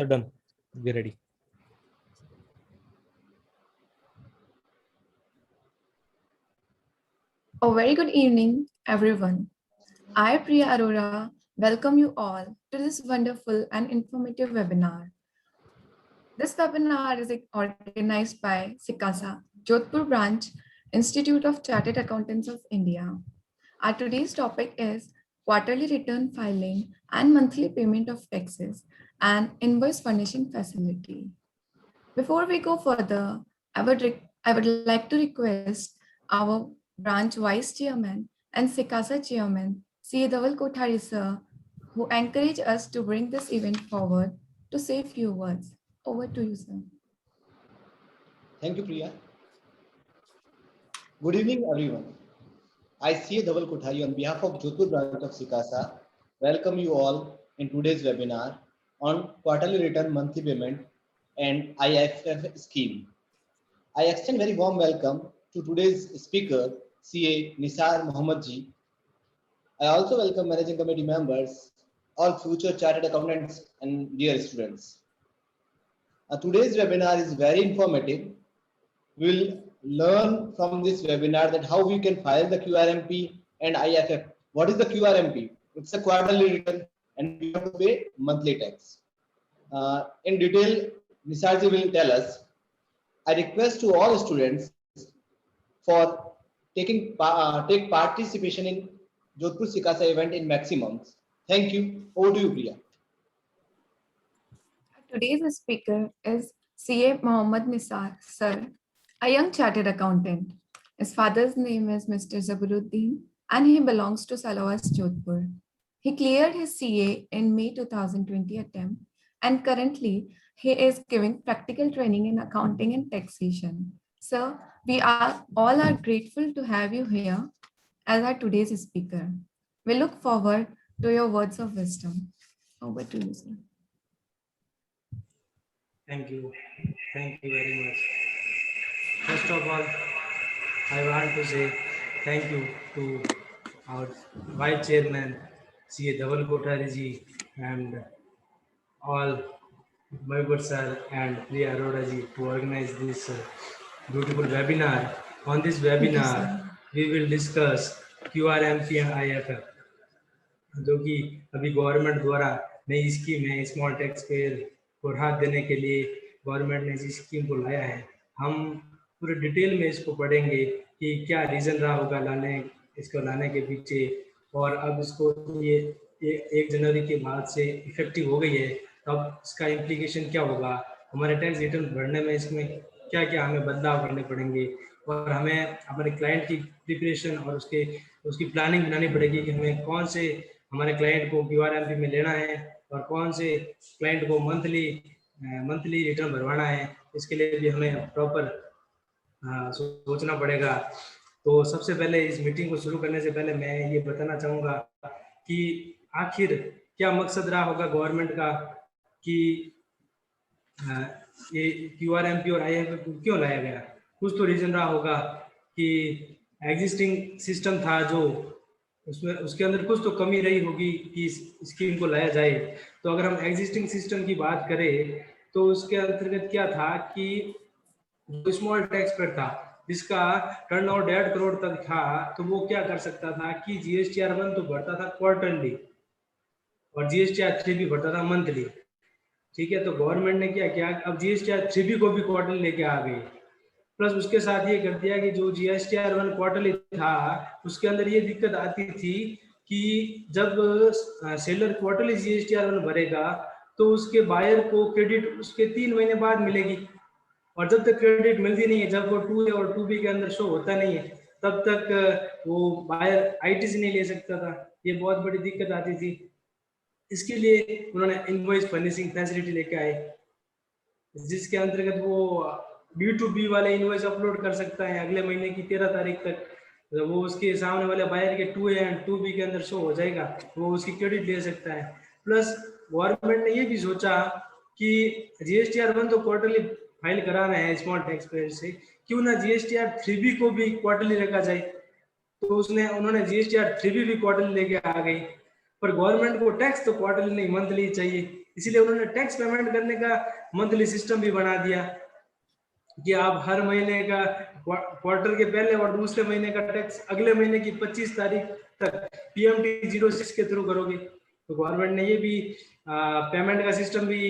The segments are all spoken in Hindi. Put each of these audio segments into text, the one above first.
Sir, done. We're ready. A very good evening, everyone. I, Priya Arora, welcome you all to this wonderful and informative webinar. This webinar is organized by SICASA, Jodhpur Branch, Institute of Chartered Accountants of India. Our today's topic is quarterly return filing and monthly payment of taxes and invoice furnishing facility. Before we go further, I would like to request our branch vice chairman and SICASA chairman, C. Dhaval Kothari sir, who encourage us to bring this event forward, to say a few words. Over to you, sir. Thank you, Priya. Good evening, everyone. I, C. Dhaval Kothari, on behalf of Jodhpur branch of SICASA, welcome you all in today's webinar on quarterly return, monthly payment and IFF scheme. I extend very warm welcome to today's speaker, CA Nisar Mohammed ji. I also welcome managing committee members, all future chartered accountants and dear students. Today's webinar is very informative. We'll learn from this webinar that how we can file the QRMP and IFF. What is the QRMP? It's a quarterly return and we have to pay monthly tax. In detail, Nisarji will tell us. I request to all students for take participation in Jodhpur SICASA event in maximums. Thank you. Over to you, Priya. Today's speaker is CA Mohammed Nisar, sir, a young chartered accountant. His father's name is Mr. Zabaruddin and he belongs to Salawas, Jodhpur. He cleared his CA in May 2020 attempt and currently he is giving practical training in accounting and taxation. Sir, we all are grateful to have you here as our today's speaker. We look forward to your words of wisdom. Over to you, sir. Thank you very much. First of all, I want to say thank you to our Vice Chairman, C.A. Dhaval Kothari ji, and all Mayur sir and Priya Arora ji to organize this beautiful webinar. On this webinar, we will discuss QRMP and IFF, जो कि अभी गवर्नमेंट द्वारा नई स्कीम है स्मॉल टैक्स पेयर को राहत देने के लिए गवर्नमेंट ने इस स्कीम को लाया है। हम पूरे डिटेल में इसको पढ़ेंगे कि क्या रीज़न रहा होगा इसको लाने के पीछे, और अब इसको ये 1 जनवरी के बाद से इफेक्टिव हो गई है, तब इसका इम्प्लीकेशन क्या होगा, हमारे टैक्स रिटर्न भरने में इसमें क्या क्या हमें बदलाव करने पड़ेंगे, और हमें हमारे क्लाइंट की प्रिपरेशन और उसकी प्लानिंग बनानी पड़ेगी कि हमें कौन से हमारे क्लाइंट को QRMP में लेना है और कौन से क्लाइंट को मंथली रिटर्न भरवाना है। इसके लिए भी हमें प्रॉपर सोचना पड़ेगा। तो सबसे पहले इस मीटिंग को शुरू करने से पहले मैं ये बताना चाहूँगा कि आखिर क्या मकसद रहा होगा गवर्नमेंट का कि ये QRMP और IFF को क्यों लाया गया। कुछ तो रीज़न रहा होगा कि एग्जिस्टिंग सिस्टम था जो उसके अंदर कुछ तो कमी रही होगी कि स्कीम को लाया जाए। तो अगर हम एग्जिस्टिंग सिस्टम की बात करें तो उसके अंतर्गत क्या था कि जो स्मॉल टैक्स पेयर था जिसका टर्नओवर 1.5 करोड़ तक था, तो वो क्या कर सकता था कि GSTR 1 तो भरता था क्वार्टरली और GSTR 3 भी भरता था मंथली। ठीक है, तो गवर्नमेंट ने क्या किया, अब GSTR 3 को भी क्वार्टरली लेके आ गई, प्लस उसके साथ ये कर दिया कि जो GSTR 1 क्वार्टरली था उसके अंदर ये दिक्कत आती थी कि जब सेलर क्वार्टरली GSTR 1 भरेगा तो उसके बायर को क्रेडिट उसके 3 महीने बाद मिलेगी, और जब तक क्रेडिट मिलती नहीं है, जब वो 2A और 2B के अंदर शो होता नहीं है, तब तक वो बायर ITC नहीं ले सकता था। ये बहुत बड़ी दिक्कत आती थी। इसके लिए उन्होंने इनवॉइस फर्निशिंग फैसिलिटी लेके आए, जिसके अंतर्गत वो B2B वाले इनवॉइस अपलोड कर सकता है अगले महीने की 13 तारीख तक। वो उसके सामने वाले बायर के 2A एंड 2B के अंदर शो हो जाएगा, वो उसकी क्रेडिट ले सकता है। प्लस गवर्नमेंट ने ये भी सोचा कि GSTR 1 तो क्वार्टरली फाइल कराना है स्मॉल टैक्स पेयर से, क्यों ना GSTR 3B को भी क्वार्टरली रखा जाए। तो उन्होंने GSTR 3B भी क्वार्टरली लेके आ गई, पर गवर्नमेंट को टैक्स तो क्वार्टरली नहीं मंथली चाहिए, इसीलिए उन्होंने टैक्स पेमेंट करने का मंथली सिस्टम भी बना दिया कि आप हर महीने का क्वार्टर के पहले और दूसरे महीने का टैक्स अगले महीने की 25 तारीख तक PMT 06 के थ्रू करोगे। तो गवर्नमेंट ने ये भी पेमेंट का सिस्टम भी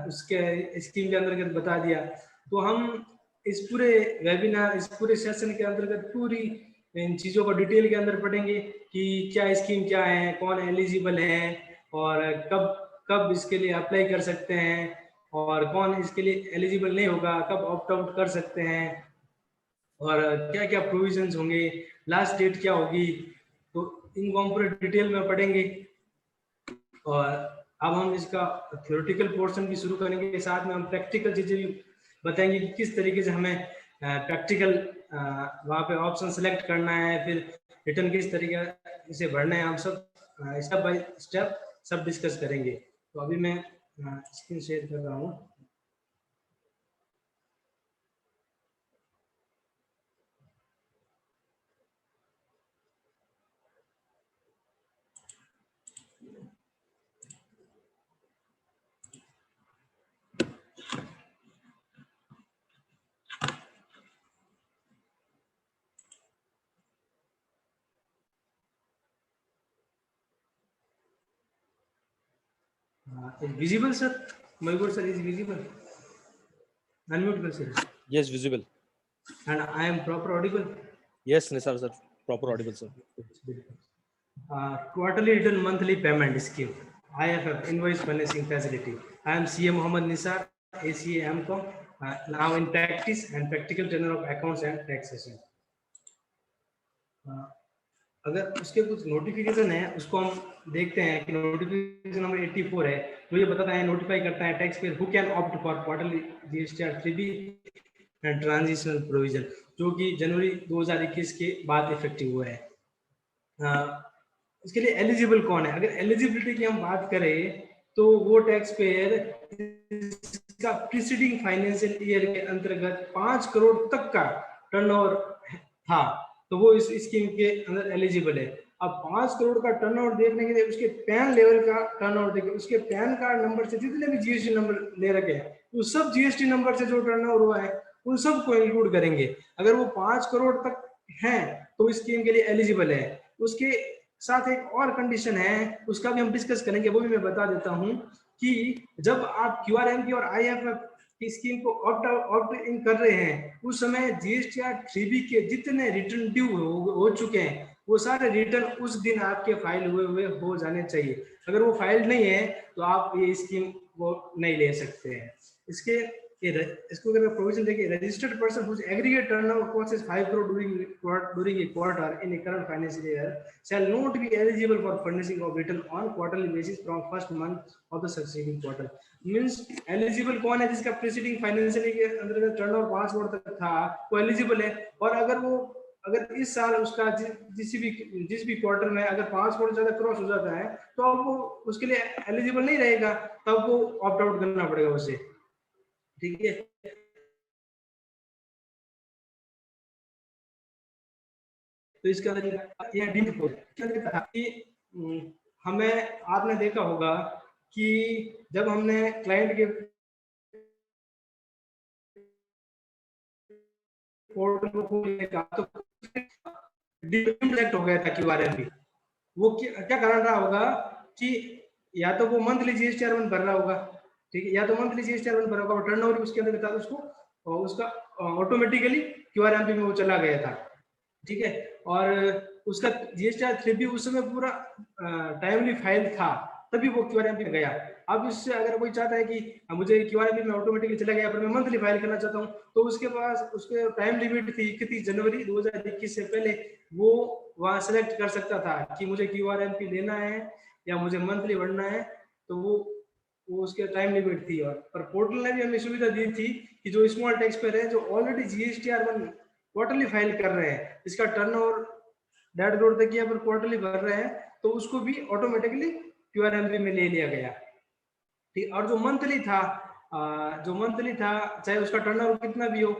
उसके स्कीम के अंतर्गत बता दिया। तो हम इस पूरे वेबिनार, इस पूरे सेशन के अंतर्गत पूरी इन चीज़ों को डिटेल के अंदर पढ़ेंगे कि क्या स्कीम क्या है, कौन एलिजिबल है और कब कब इसके लिए अप्लाई कर सकते हैं और कौन इसके लिए एलिजिबल नहीं होगा, कब ऑप्ट आउट कर सकते हैं और क्या क्या प्रोविजंस होंगे, लास्ट डेट क्या होगी। तो इनको हम पूरे डिटेल में पढ़ेंगे। और अब हम इसका थ्योरेटिकल पोर्शन भी शुरू करेंगे, साथ में हम प्रैक्टिकल चीजें भी बताएंगे कि किस तरीके से हमें प्रैक्टिकल वहाँ पे ऑप्शन सेलेक्ट करना है, फिर रिटर्न किस तरीके से भरना है, हम सब स्टेप बाय स्टेप सब डिस्कस करेंगे। तो अभी मैं स्क्रीन शेयर कर रहा हूँ। Is visible, sir? Mayur sir is visible. Unmute कर sir. Yes, visible. And I am proper audible. Yes, Nisar sir, proper audible sir. Quarterly return monthly payment scheme, IFF, invoice financing facility. I am CA Mohammed Nisar, ACA AMCOM, now in practice and practical trainer of accounts and taxation. अगर उसके कुछ नोटिफिकेशन है उसको हम देखते हैं कि नोटिफिकेशन नंबर 84 है, तो ये बताता है नोटिफाई करता है tax payer who can opt for quarterly GSTR 3B and transitional provision, जो कि जनवरी 2021 के बाद इफेक्टिव हुआ है। इसके लिए एलिजिबल कौन है? अगर एलिजिबिलिटी की हम बात करें तो वो टैक्स पेयर इसका प्रीसीडिंग फाइनेंशियल ईयर के अंतर्गत 5 करोड़ तक का टर्नओवर था, तो वो इस स्कीम के अंदर एलिजिबल है। अब 5 करोड़ का टर्नओवर देखने के लिए उसके पैन लेवल का टर्नओवर देखिए, उसके पैन कार्ड नंबर से जितने भी GST नंबर ले रखे हैं वो सब GST नंबर से जो टर्नओवर हुआ है उन सबको इंक्लूड करेंगे। अगर वो 5 करोड़ तक हैं तो स्कीम के लिए एलिजिबल है। उसके साथ एक और कंडीशन है, उसका भी हम डिस्कस करेंगे, वो भी मैं बता देता हूं कि जब आप QRMP और IFF की स्कीम को ऑप्ट इन कर रहे हैं उस समय GSTR 3B के जितने रिटर्न ड्यू हो चुके हैं वो सारे रिटर्न उस दिन आपके फाइल हुए हो जाने चाहिए। अगर वो फाइल नहीं है तो आप ये स्कीम वो नहीं ले सकते हैं। इसको अगर प्रोविजन देखिए, registered person whose aggregate turnover crosses 5 crore during a quarter in a current financial year shall not be eligible for furnishing of return on quarterly basis from first month of the succeeding quarter। Means eligible कौन है? जिसका प्रीसीडिंग फाइनेंशियल के अंदर टर्नओवर 5 करोड़ तक था वो एलिजिबल है। और अगर इस साल उसका जिस भी क्वार्टर में अगर 5 करोड़ ज्यादा क्रॉस हो जाता है तो अब वो उसके लिए एलिजिबल नहीं रहेगा, तब वो ऑप्ट आउट करना पड़ेगा उसे। ठीक है, तो इसका हमें आपने देखा होगा कि जब हमने क्लाइंट के पोर्टल को खोलने का तो डिफेक्ट हो गया था QRMP। वो क्या कारण रहा होगा कि या तो वो मंथली GSTR 1 भर रहा होगा, ठीक है, या तो मंथली GSTR 1 भरा होगा, टर्नओवर उसके अंदर था उसको और उसका ऑटोमेटिकली QRMP में वो चला गया था। ठीक है, और उसका GSTR 3B उस समय पूरा टाइमली फाइल था तभी वो QRMP में गया। अब इससे अगर कोई चाहता है कि मुझे QRMP में ऑटोमेटिकली चला गया पर मैं मंथली फाइल करना चाहता हूं तो उसके पास उसके टाइम लिमिट थी 31 जनवरी 2021 से पहले वो वहां सेलेक्ट कर सकता था कि मुझे QRMP लेना है या मुझे मंथली भरना है, तो वो उसके टाइम लिमिट थी। और पर पोर्टल ने भी हमें सुविधा दी थी कि जो स्मॉल टैक्स पेयर है जो ऑलरेडी GSTR 1 क्वार्टरली फाइल कर रहे हैं, इसका टर्नओवर 1.5 करोड़ तक या पर क्वार्टरली भर रहे हैं, तो उसको भी ऑटोमेटिकली QRMP में ले लिया गया। ठीक, और जो मंथली था चाहे उसका टर्नओवर कितना भी हो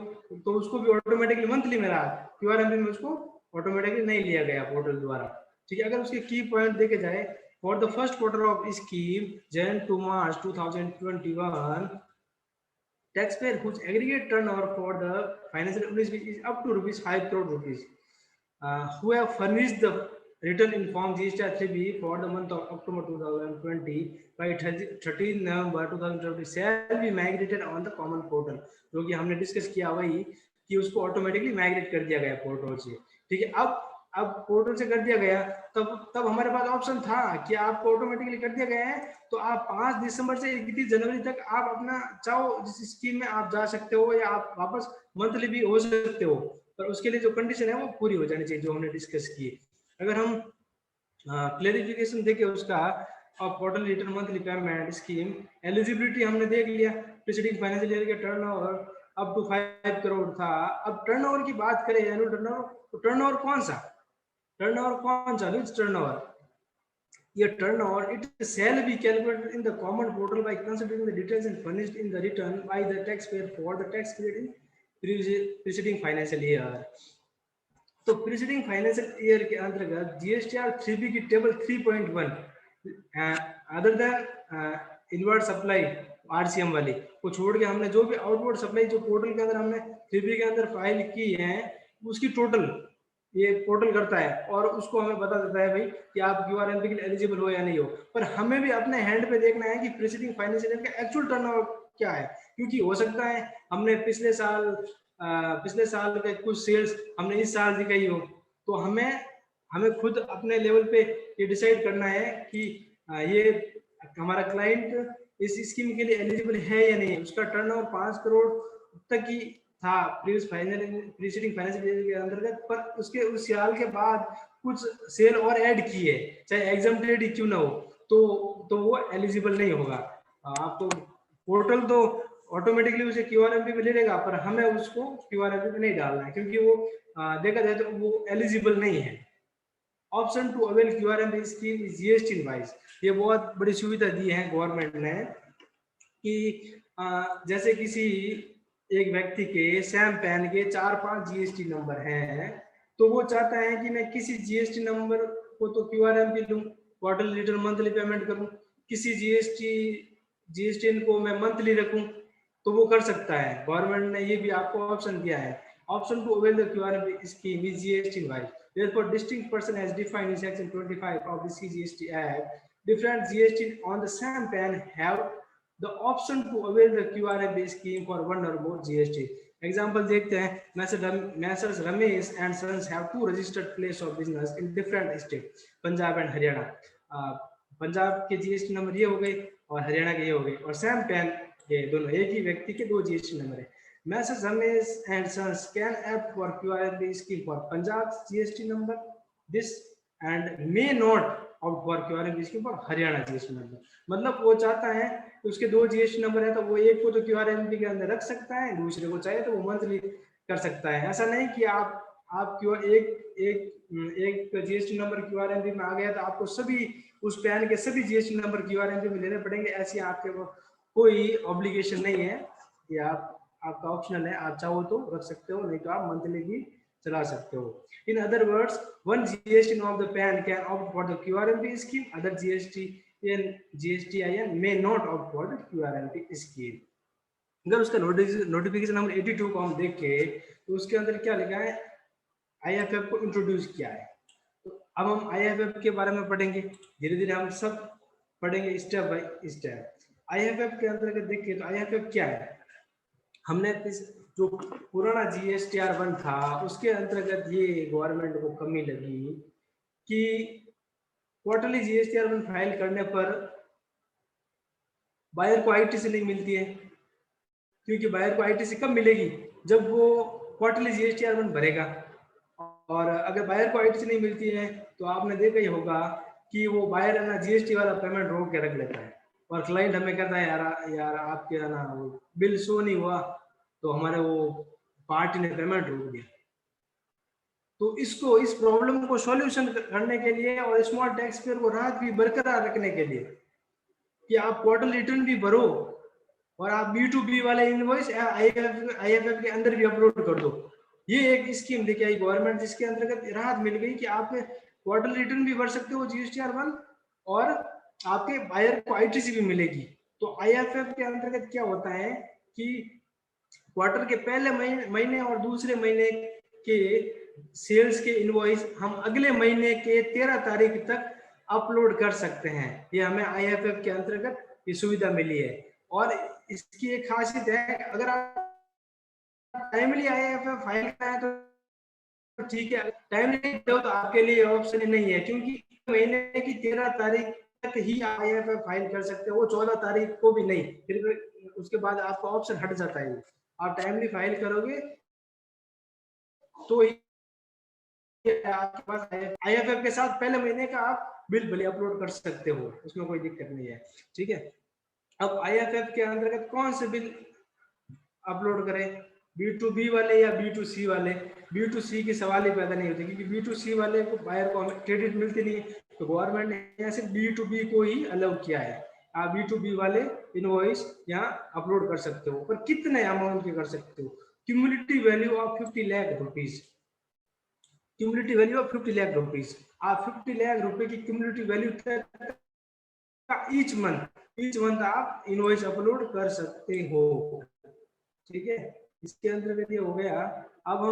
तो उसको भी ऑटोमेटिकली मंथली में रहा, QRMP में उसको ऑटोमेटिकली नहीं लिया गया पोर्टल द्वारा। ठीक है, अगर उसके की पॉइंट देखे जाए For the first quarter of scheme, Jan to March 2021, taxpayer whose aggregate turnover for the financial year is up to rupees 5 crore rupees, who have furnished the return in form GSTR 3B for the month of October 2020 by 13 November 2020 shall be migrated on the common portal. जो कि हमने डिस्कस किया वही कि उसको ऑटोमेटिकली माइग्रेट कर दिया गया पोर्टल से। ठीक है, अब पोर्टल से कर दिया गया, तब हमारे पास ऑप्शन था कि आपको ऑटोमेटिकली कर दिया गया है, तो आप 5 दिसंबर से 31 जनवरी तक आप अपना चाहो जिस स्कीम में आप जा सकते हो, या आप वापस मंथली भी हो सकते हो, पर उसके लिए जो कंडीशन है वो पूरी हो जानी चाहिए जो हमने डिस्कस की। अगर हम क्लेरिफिकेशन देखे उसका, और portal return monthly payment scheme eligibility हमने देख लिया, प्रीसीडिंग फाइनेंशियल ईयर के टर्नओवर अप टू 5 करोड़ था। अब टर्नओवर की बात करें, एनुअल टर्नओवर, तो टर्नओवर कौन सा विच टर्नओवर? ये turnover it shall be calculated in the common portal by considering the details and furnished in the return by the taxpayer for the tax period in preceding financial year. तो प्रीसीडिंग फाइनेंशियल ईयर के अंतर्गत जीएसटीआर 3B की table 3.1 other than inward supply RCM वाली को छोड़ के हमने जो भी आउटवर्ड सप्लाई जो पोर्टल के अंदर हमने 3B के अंदर फाइल की है, उसकी टोटल ये पोर्टल करता है और उसको हमें बता देता है भाई कि आप क्यूआरएमपी के लिए एलिजिबल हो या नहीं हो। पर हमें भी अपने हैंड पे देखना है कि प्रीसीडिंग फाइनेंशियल ईयर का एक्चुअल टर्नओवर क्या है, क्योंकि हो सकता है हमने पिछले साल के कुछ सेल्स हमने इस साल दिखाई हो, तो हमें खुद अपने लेवल पे ये डिसाइड करना है कि ये हमारा क्लाइंट इस स्कीम के लिए एलिजिबल है या नहीं। उसका टर्नओवर 5 करोड़ तक की था प्रीसीडिंग फाइनेंशियल ईयर के अंतर्गत, पर उसके उस साल के बाद कुछ सेल और ऐड की है, चाहे एग्जम्प्टेड ही क्यों ना हो, तो वो एलिजिबल नहीं होगा। आपको पोर्टल तो ऑटोमेटिकली उसे क्यूआरएमपी पे ले लेगा, पर हमें उसको क्यूआरएमपी पे नहीं डालना है, क्योंकि वो देखा जाए तो वो एलिजिबल नहीं है। Option to avail QRMP scheme is GST invoice. ये बहुत बड़ी सुविधा दी है गवर्नमेंट ने कि जैसे किसी एक व्यक्ति के सैम पैन के 4-5 जीएसटी नंबर हैं, तो वो चाहता है कि मैं किसी जीएसटी नंबर को तो क्यूआरएमपी लूं, क्वार्टरली रिटर्न मंथली पेमेंट करूं, किसी जीएसटी को मैं मंथली रखूं, तो वो कर सकता है। गवर्नमेंट ने ये भी आपको ऑप्शन दिया है। Option to avail the QRMP scheme is GST invoice. Therefore, distinct person as defined in section 25 of the CGST Act, different GST on the same PAN have the option to avail the QRMP scheme for one or more GST. Example देखते हैं, Messrs Ramesh and Sons have two registered place of business in different states, Punjab and Haryana. Punjab के जीएसटी नंबर ये हो गए और हरियाणा के ये हो गए, और सैम पैन ये दोनों एक ही व्यक्ति के 2 जीएसटी नंबर है। Messrs Ramesh and Sons can opt for QRMP scheme for Punjab's GST number, this and may not opt for QRMP scheme for Haryana GST number. मतलब वो चाहता है कि उसके 2 जीएसटी नंबर है, तो वो एक को तो QRMP के अंदर रख सकता है, दूसरे को चाहे तो वो मंथली कर सकता है। ऐसा नहीं कि आप क्यों एक जीएसटी नंबर QRMP में आ गया तो आपको सभी उस पैन के सभी जीएसटी नंबर QRMP में लेने पड़ेंगे, ऐसी आपके कोई ऑब्लिगेशन नहीं है। कि आपका ऑप्शनल है, आप चाहो तो रख सकते हो, नहीं तो आप मंथली भी चला सकते हो। In other words, one GST of the pan can opt for the QRMP scheme, other GSTIN may not opt for the QRMP scheme. अगर उसका नोटिफिकेशन नंबर 82 को हम देखें तो उसके अंदर क्या लिखा है, आईएफएफ को इंट्रोड्यूस किया है। तो अब हम आईएफएफ के बारे में पढ़ेंगे, धीरे धीरे हम सब पढ़ेंगे स्टेप बाय स्टेप। आईएफएफ के अंतर्गत देखिए तो आईएफएफ क्या है, हमने जो पुराना जीएसटीआर 1 था उसके अंतर्गत ये गवर्नमेंट को कमी लगी कि क्वार्टरली जीएसटीआर 1 फाइल करने पर बायर को आईटीसी नहीं मिलती है, क्योंकि बायर को आईटीसी कब मिलेगी, जब वो क्वार्टरली जीएसटीआर 1 भरेगा। और अगर बायर को आईटीसी नहीं मिलती है तो आपने देखा ही होगा कि वो बायर है ना जीएसटी वाला पेमेंट रोक के रख लेता है, और क्लाइंट हमें कहता है यार आपके ना बिल शो नहीं हुआ तो हमारे वो पार्टी ने पेमेंट रोक दिया। तो इस प्रॉब्लम को सॉल्यूशन करने के लिए और स्मॉल टैक्स पेयर को राहत भी बरकरार रखने के लिए कि आप क्वार्टर रिटर्न भी भरो और आप B2B वाले इनवॉइस आईएफएफ के अंदर भी अपलोड कर दो। ये एक स्कीम लेके आई गवर्नमेंट, जिसके अंतर्गत राहत मिल गई कि आप क्वार्टर रिटर्न भी भर सकते हो जीएसटीआर 1 और आपके बायर को आईटीसी भी मिलेगी। तो आईएफएफ के अंतर्गत क्या होता है कि क्वार्टर के पहले महीने और दूसरे महीने के सेल्स के इनवॉइस हम अगले महीने के 13 तारीख तक अपलोड कर सकते हैं। ये हमें आईएफएफ के अंतर्गत ये सुविधा मिली है। और इसकी एक खासियत है, अगर आप टाइमली आईएफएफ फाइल कराएं तो ठीक है, टाइमली तो आपके लिए ऑप्शन नहीं है, क्योंकि महीने की 13 तारीख तक ही आईएफएफ फाइल कर सकते हो, वो 14 तारीख को भी नहीं, फिर उसके बाद आपका ऑप्शन हट जाता है। आप टाइमली फाइल करोगे तो आपके पास आईएफएफ के साथ पहले महीने का आप बिल भले अपलोड कर सकते हो, उसमें कोई दिक्कत नहीं है। ठीक है, अब आईएफएफ के अंतर्गत कौन से बिल अपलोड करें, B2B वाले या B2C वाले? B2C की सवाल ही पैदा नहीं होती, क्योंकि B2C वाले को बायर को क्रेडिट मिलती नहीं, तो गवर्नमेंट ने यहाँ सिर्फ B2B को ही अलाउ किया है। आप B2B वाले इनवॉइस यहाँ अपलोड कर सकते हो, पर कितने अमाउंट के कर सकते हो? Cumulative value of 50 lakh rupees, cumulative value of 50 lakh rupees. आप 50 लाख रुपए की क्यूमुलेटिव वैल्यू ईच मंथ आप इनवॉइस अपलोड कर सकते हो। ठीक है, इसके अंतर्गत ये हो गया। अब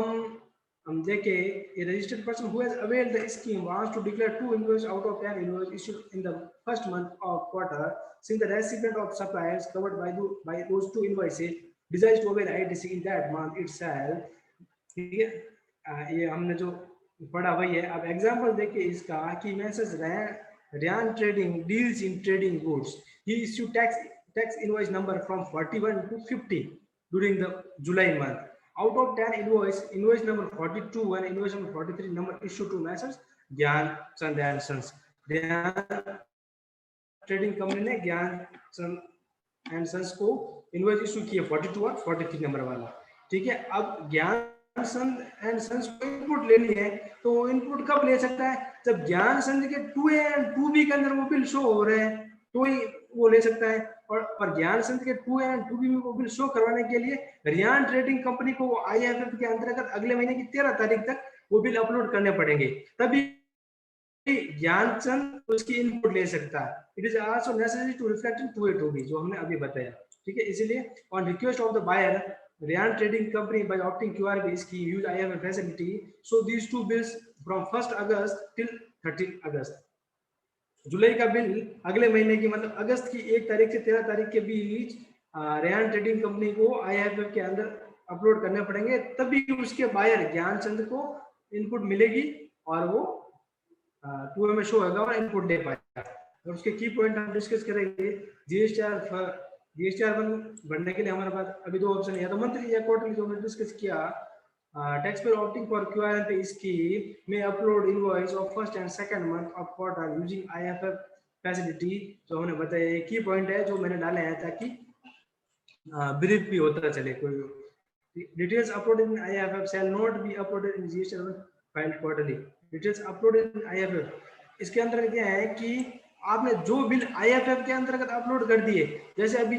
हम देखें, a registered person who has availed the scheme wants to declare 2 invoices out of 10 invoices issued in the first month of quarter, since the recipient of suppliers covered by those 2 invoices decides to avail ITC in that month itself। ठीक है, ये हमने जो पढ़ा वही है। अब एग्जांपल देखिए इसका कि message Ryan Trading deals in trading goods. He issued tax invoice number from 41 to 50 during the July month. Out of 10 invoice number 42 and invoice number 43 number issued to Messrs Gyan Chand and Sons. Trading company ने ज्ञान एंड सन्स को इनवॉइस इशू किए 42 और 43 नंबर वाला। ठीक है, अब ज्ञान एंड सन्स को इनपुट लेनी है, तो इनपुट कब ले सकता है? जब ज्ञान संघ के 2A एंड 2B के अंदर वो बिल शो हो रहे हैं तो ही वो ले सकता है। और ज्ञान संघ के 2A एंड 2B में वो बिल शो करवाने के लिए रियान ट्रेडिंग कंपनी को आईएफएफ के अंतर्गत अगले महीने की 13 तारीख तक वो बिल अपलोड करने पड़ेंगे, तभी ज्ञानचंद उसकी इनपुट ले सकता है। It is also necessary to reflect in 2A 2B, जो हमने अभी बताया। ठीक है, इसीलिए on request of the buyer Ryan Trading Company by opting QRB scheme use IFF facility, so these 2 bills from 1st August till 30 August, जुलाई का बिल अगले महीने की मतलब अगस्त की 1 तारीख से 13 तारीख के बीच Ryan Trading Company को IFF के अंदर अपलोड करने पड़ेंगे, तभी उसके बायर ज्ञानचंद को इनपुट मिलेगी और वो 2A में शो होगा और इनपुट दे पाएगा। और उसके की पॉइंट हम डिस्कस करेंगे। जीएसटीआर 1 भरने के लिए हमारे पास अभी 2 ऑप्शन है, तो मंथली या क्वार्टरली जो हमने डिस्कस किया। Taxpayer opting for QRMP scheme में upload invoice of first and second month of quarter using IFF facility, जो हमने बताया की पॉइंट है जो मैंने डाले हैं ताकि ब्रीफ भी होता चले। कोई details uploaded in IFF shall not be uploaded in GSTR 1 filed quarterly. Details uploaded in IFF, इसके अंदर क्या है कि आपने जो बिल आईएफएफ के अंतर्गत अपलोड कर दिए, जैसे अभी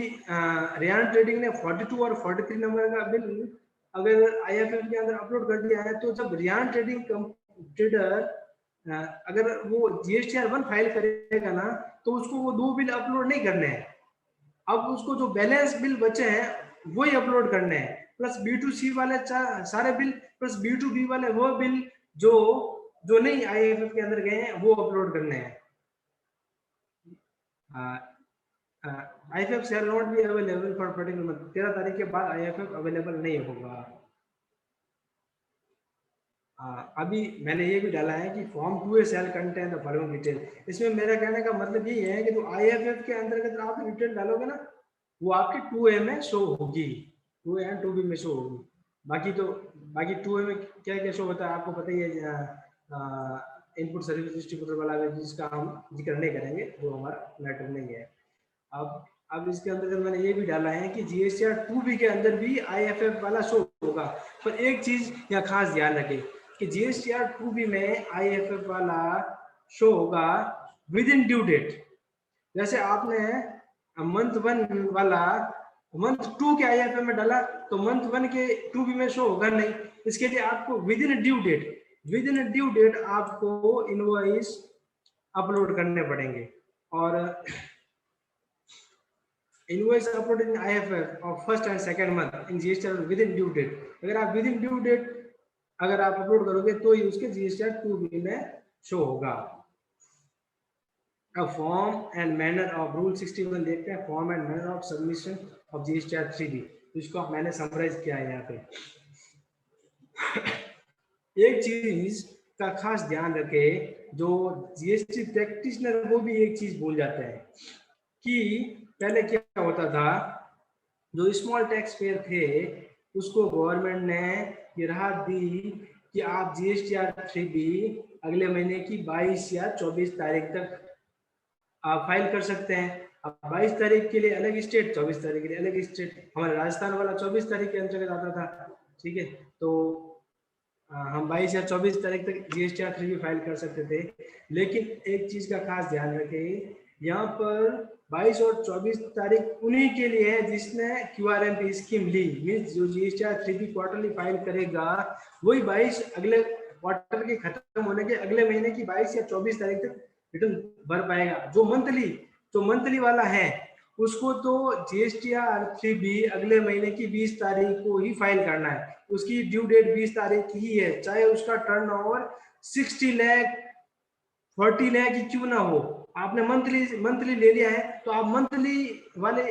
रियान ट्रेडिंग ने 42 और 43 नंबर का बिल अगर आईएफएफ के अंदर अपलोड कर दिया है, तो जब रियान ट्रेडिंग ट्रेडर अगर वो जीएसटीआर 1 फाइल करेगा ना, तो उसको वो 2 बिल अपलोड नहीं करने हैं। अब उसको जो बैलेंस बिल बचे हैं वही अपलोड करने हैं, प्लस B2C वाले सारे बिल प्लस B2B वाले वो बिल जो नहीं आईएफएफ के अंदर गए हैं वो अपलोड करने हैं। IFF shall not be available for particular month। 13 तारीख के बाद IFF अवेलेबल नहीं होगा। अभी मैंने ये भी डाला है कि form 2A shall contain the following detail. इसमें मेरा कहने का मतलब ये है कि जो IFF के अंतर्गत आप डिटेल डालोगे ना, वो आपके 2A में शो होगी, 2A एंड 2B में शो होगी। बाकी 2A में क्या क्या शो होता है आपको पता ही है। इनपुट सर्विस डिस्ट्रीब्यूटर वाला है जिसका हम जिक्र नहीं करेंगे, वो हमारा मैटर नहीं है। अब इसके अंदर मैंने ये भी डाला है कि जीएसटीआर 2B के अंदर भी आईएफएफ वाला शो होगा, पर एक चीज यहाँ खास ध्यान रखें कि जीएसटीआर 2B में आईएफएफ वाला शो होगा विद इन ड्यू डेट। जैसे आपने मंथ 1 वाला मंथ 2 के आईएफएफ में डाला, तो मंथ 1 के 2B में शो होगा नहीं। इसके लिए आपको विद इन ड्यू डेट आपको इनवॉइस अपलोड करने पड़ेंगे। और invoice uploaded in IFF of first and second month in GSTR within due date. अगर आप विद इन ड्यू डेट अगर आप अपलोड करोगे तो ही उसके GSTR 2B में शो होगा। अब form and manner of rule 61 देखते हैं, form and manner of submission of GSTR 3B। इसको मैंने समराइज किया है यहाँ पे। एक चीज का खास ध्यान रखें, जो GST प्रैक्टिशनर वो भी एक चीज भूल जाते हैं कि पहले क्या होता था, जो स्मॉल टैक्स पेयर थे उसको गवर्नमेंट ने ये राहत दी कि आप GSTR 3B अगले महीने की 22 या 24 तारीख तक आप फाइल कर सकते हैं। अब 22 तारीख के लिए अलग स्टेट, 24 तारीख के लिए अलग स्टेट। हमारे राजस्थान वाला 24 तारीख के अंतर्गत आता था, ठीक है, तो हम 22 या 24 तारीख तक GSTR 3B फाइल कर सकते थे। लेकिन एक चीज का खास ध्यान रखें, यहाँ पर 22 और 24 तारीख उन्हीं के लिए है जिसने QRMP स्कीम ली। मीन्स जो GSTR 3B क्वार्टरली फाइल करेगा वही 22 अगले क्वार्टर के खत्म होने के अगले महीने की 22 या 24 तारीख तक रिटर्न भर पाएगा। जो मंथली वाला है उसको तो GSTR 3B अगले महीने की 20 तारीख को ही फाइल करना है। उसकी ड्यू डेट 20 तारीख ही है, चाहे उसका टर्नओवर 60 लाख 40 लाख ही क्यों ना हो। आपने मंथली ले लिया है तो आप मंथली वाले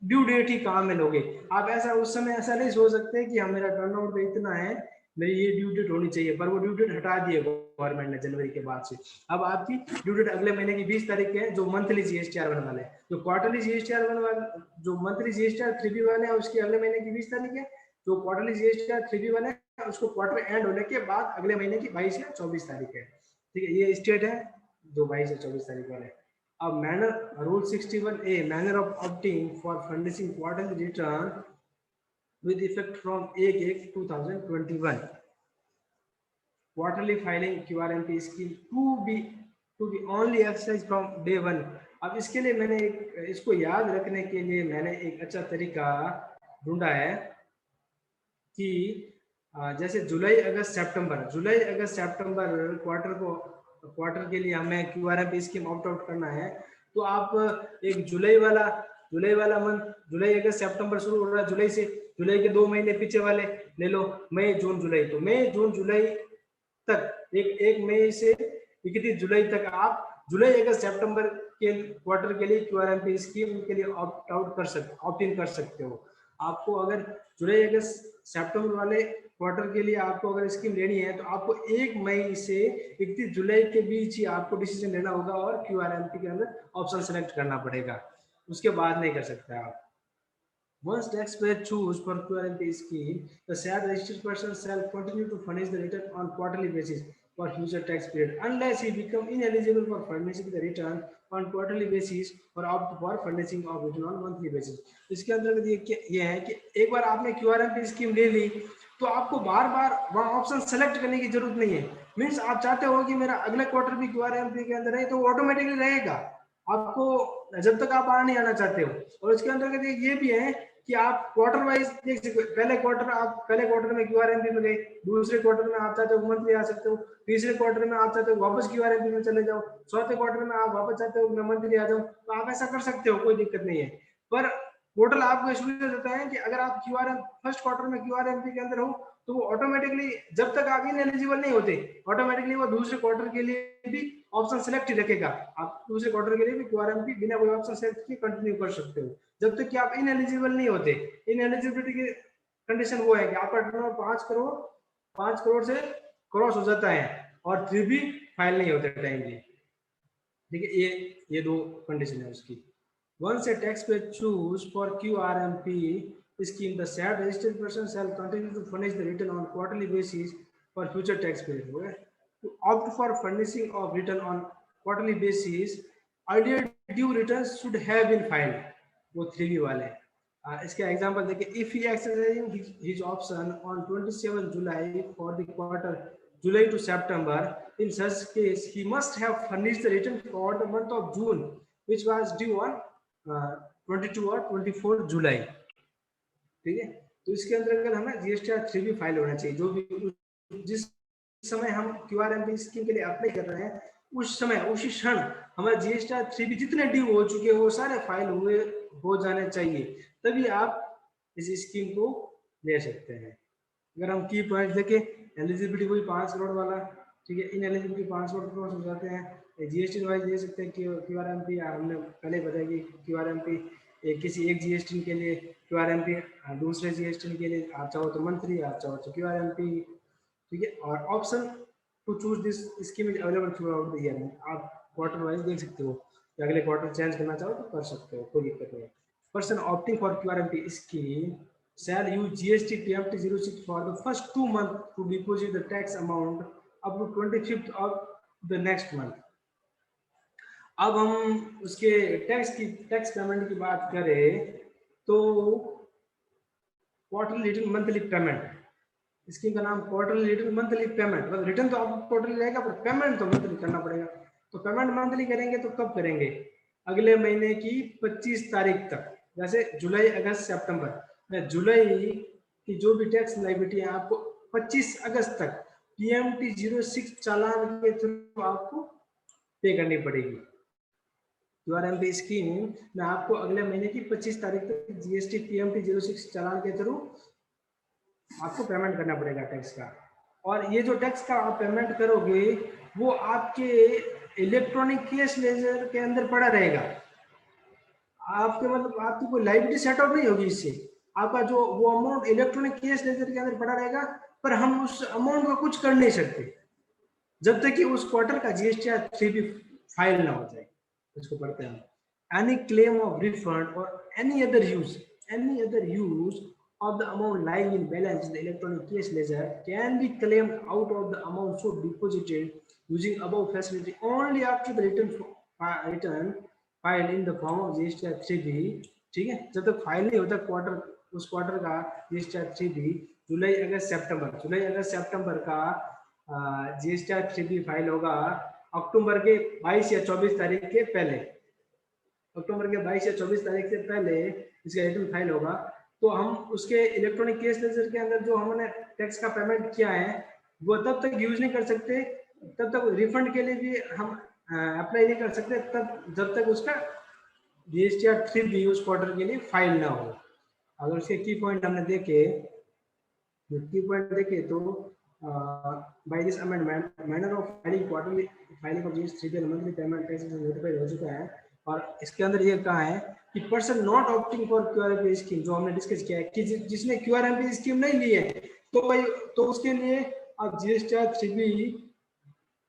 ड्यू डेट ही काम में लोगे। आप ऐसा उस समय ऐसा नहीं सोच सकते कि मेरा टर्नओवर तो इतना है, मेरी ये ड्यू डेट होनी चाहिए, पर वो ड्यू डेट हटा दिए गवर्नमेंट ने जनवरी के बाद से। अब आपकी ड्यू डेट अगले महीने की 20 तारीख है, जो मंथली GSTR वन वाले, जो क्वार्टरली GSTR वन वाले, जो मंथली GSTR 3B वाले हैं उसकी अगले महीने की 20 तारीख है। जो क्वार्टरली GSTR 3B वाले हैं उसको क्वार्टर एंड होने के बाद अगले महीने की 22 या 24 तारीख है, ठीक है। ये स्टेट है जो 22 या 24 तारीख वाले। अब manner rule 61A manner of opting for funding quarterly return with effect from 1/1/2021 quarterly filing QRMP scheme to be only exercised from day 1। अब इसके लिए मैंने इसको याद रखने के लिए मैंने एक अच्छा तरीका ढूंढा है कि जैसे जुलाई अगस्त सितंबर क्वार्टर के लिए हमें QRMP स्कीम ऑप्ट आउट करना है, तो आप एक जुलाई वाला मंथ, जुलाई अगस्त सितंबर शुरू हो रहा है जुलाई से, जुलाई के 2 महीने पीछे वाले ले लो, मई जून जुलाई। तो मई जून जुलाई तक एक मई से 31 जुलाई तक आप जुलाई अगस्त सितंबर के क्वार्टर के लिए QRMP स्कीम के लिए ऑप्ट इन कर सकते हो। आपको अगर जुलाई अगस्त सितंबर वाले क्वार्टर के लिए आपको अगर स्कीम लेनी है तो आपको 1 मई से 31 जुलाई के बीच ही आपको डिसीजन लेना होगा और QRMP के अंदर ऑप्शन सेलेक्ट करना पड़ेगा, उसके बाद नहीं कर सकते आप। Once taxpayer choose for QRMP scheme, the said registered person shall continue to furnish the return on quarterly basis for future tax period unless he become ineligible for furnishing the return on quarterly basis or opt for furnishing of return on monthly basis। इसके अंतर्गत ये है कि एक बार आपने QRMP स्कीम ले ली तो आपको बार वहाँ ऑप्शन सेलेक्ट करने की जरूरत नहीं है। मीन्स आप चाहते हो कि मेरा अगला क्वार्टर भी QRMP के अंदर है तो ऑटोमेटिकली रहेगा, आपको जब तक आप नहीं आना चाहते हो। और इसके अंतर्गत ये भी है कि आप क्वार्टर वाइज देख सकते हो, पहले क्वार्टर में QRMP में गए, दूसरे क्वार्टर में आप चाहते हो मंथली आ सकते हो, तीसरे क्वार्टर में आप चाहते हो वापस QRMP में चले जाओ, चौथे क्वार्टर में आप वापस चाहते हो मैं मंथली आ जाऊं, तो आप ऐसा कर सकते हो, कोई दिक्कत नहीं है। पर पोर्टल आपको सुविधा देता है कि अगर आप फर्स्ट क्वार्टर में QRMP के अंदर हो तो वो ऑटोमेटिकली जब तक आप इनएलिजिबल नहीं होते ऑटोमेटिकली वो दूसरे क्वार्टर के लिए भी ऑप्शन सेलेक्ट ही रखेगा। आप दूसरे क्वार्टर के लिए भी QRMP बिना कोई ऑप्शन सेलेक्ट किए कंटिन्यू कर सकते हो जब तक कि आप इनएलिजिबल नहीं होते। इनएलिजिबिलिटी की कंडीशन वो है कि आपका टर्नओवर 5 करोड़ से क्रॉस हो जाता है और 3B फाइल नहीं होते टाइमली, ठीक है। ये 2 कंडीशन है उसकी। Once a taxpayer choose for QRMP scheme, the said registered person shall continue to furnish the return on quarterly basis for future tax period। Okay? To opt for furnishing of return on quarterly basis, earlier due returns should have been filed। वो 3B वाले। इसके एग्जांपल देखिए, if he exercising his option on 27 July for the quarter July to September, in such case he must have furnished the return for the month of June which was due on 22 और 24 जुलाई, ठीक है। तो इसके अंतर्गत हमें GSTR 3B फाइल होना चाहिए। जो भी जिस समय हम QRMP स्कीम के लिए अप्लाई कर रहे हैं उस समय उसी क्षण हमारे GSTR 3B जितने ड्यू हो चुके हैं वो सारे फाइल हुए हो जाने चाहिए, तभी आप इस स्कीम को ले सकते हैं। अगर हम की पॉइंट देखें, एलिजिबिलिटी वही 5 करोड़ वाला, ठीक है, इन एलिजिबिलिटी 5 करोड़ हो जाते हैं। GST वाइज दे सकते हैं QRMP, हमने पहले बताया कि QRMP किसी एक GST के लिए QRMP, दूसरे GST के लिए आप चाहो तो मंथली, आप चाहो तो QRMP, ठीक है। और option to choose this scheme is available throughout the year, आप क्वार्टर वाइज देख सकते हो कि अगले क्वार्टर चेंज करना चाहो तो कर सकते हो, कोई दिक्कत नहीं। Person opting for QRMP scheme shall use GST PMT 06 for the first 2 months to deposit the tax amount up to 25th of the next month। अब हम उसके टैक्स पेमेंट की बात करें तो quarterly return monthly payment, scheme का नाम क्वार्टरली रिटर्न मंथली पेमेंट, मतलब रिटर्न तो आपको क्वार्टरली रहेगा पर पेमेंट तो मंथली करना पड़ेगा। तो पेमेंट मंथली करेंगे तो कब करेंगे? अगले महीने की 25 तारीख तक, जैसे जुलाई अगस्त सितंबर में जुलाई की जो भी टैक्स लायबिलिटी है आपको 25 अगस्त तक PMT 06 चालान के थ्रू आपको पे करनी पड़ेगी। QRMP स्कीम में आपको अगले महीने की 25 तारीख तक GST PMT 06 चालान के थ्रू आपको पेमेंट करना पड़ेगा टैक्स का। और ये जो टैक्स का आप पेमेंट करोगे वो आपके इलेक्ट्रॉनिक कैश लेजर के अंदर पड़ा रहेगा। आपके मतलब आपकी कोई लायबिलिटी सेट आउट नहीं होगी इससे, आपका जो वो अमाउंट इलेक्ट्रॉनिक कैश लेजर के अंदर पड़ा रहेगा, पर हम उस अमाउंट का कुछ कर नहीं सकते जब तक कि उस क्वार्टर का GSTR 3B फाइल ना हो जाए। इसको पढ़ते हैं, एनी क्लेम ऑफ रिफंड और any other use of the amount lying in balance in the electronic cash ledger can be claimed out of the amount so deposited using above facility only after the return filed in the form of GSTR 3B। ठीक है, जब तक फाइल नहीं होता क्वार्टर उस क्वार्टर का GSTR 3B, जुलाई अगस्त सितंबर का GSTR 3B फाइल होगा अक्टूबर के 22 या 24 तारीख के पहले, अक्टूबर के 22 या 24 तारीख से पहले इसका रिटर्न फाइल होगा। तो हम उसके इलेक्ट्रॉनिक केस लेजर के अंदर जो हमने टैक्स का पेमेंट किया है वो तब तक यूज नहीं कर सकते, तब तक रिफंड के लिए भी हम अप्लाई नहीं कर सकते तब जब तक उसका GSTR 3B उस क्वार्टर के लिए फाइल ना हो। अगर उसके की पॉइंट हमने देखे तो by this amendment manner of filing quarterly filing of GST 3B monthly payment tax notified हो चुका है। और इसके अंदर ये कहा है कि person not opting for QRMP scheme, जो हमने डिस्कस किया है कि जिसने QRMP स्कीम नहीं ली है तो उसके लिए आप GSTR 3B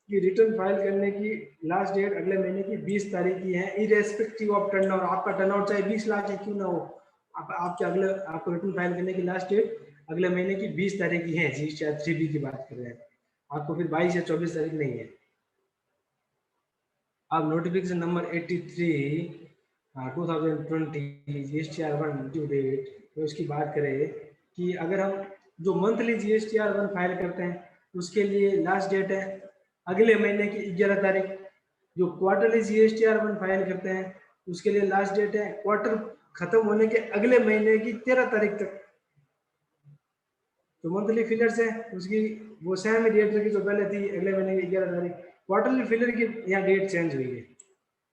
की रिटर्न फाइल करने की लास्ट डेट अगले महीने की 20 तारीख की है, इरेस्पेक्टिव ऑफ टर्नओवर। आपका टर्नओवर चाहे 20 लाख है क्यों ना हो, आपको रिटर्न फाइल करने की लास्ट डेट अगले महीने की 20 तारीख की है। GSTR 3B की बात कर रहे हैं, आपको फिर 22 या 24 तारीख नहीं है। अब notification number 83 2020 GSTR 1 due date, तो इसकी बात करें कि अगर हम जो मंथली GSTR 1 फाइल करते हैं उसके लिए लास्ट डेट है अगले महीने की 11 तारीख, जो क्वार्टरली GSTR 1 फाइल करते हैं उसके लिए लास्ट डेट है क्वार्टर खत्म होने के अगले महीने की 13 तारीख तक। तो मंथली फिलर्स है उसकी वो सेम डेट रखी जो पहले थी अगले महीने की 11 तारीख। क्वार्टरली फिलर की यहाँ डेट चेंज हुई है,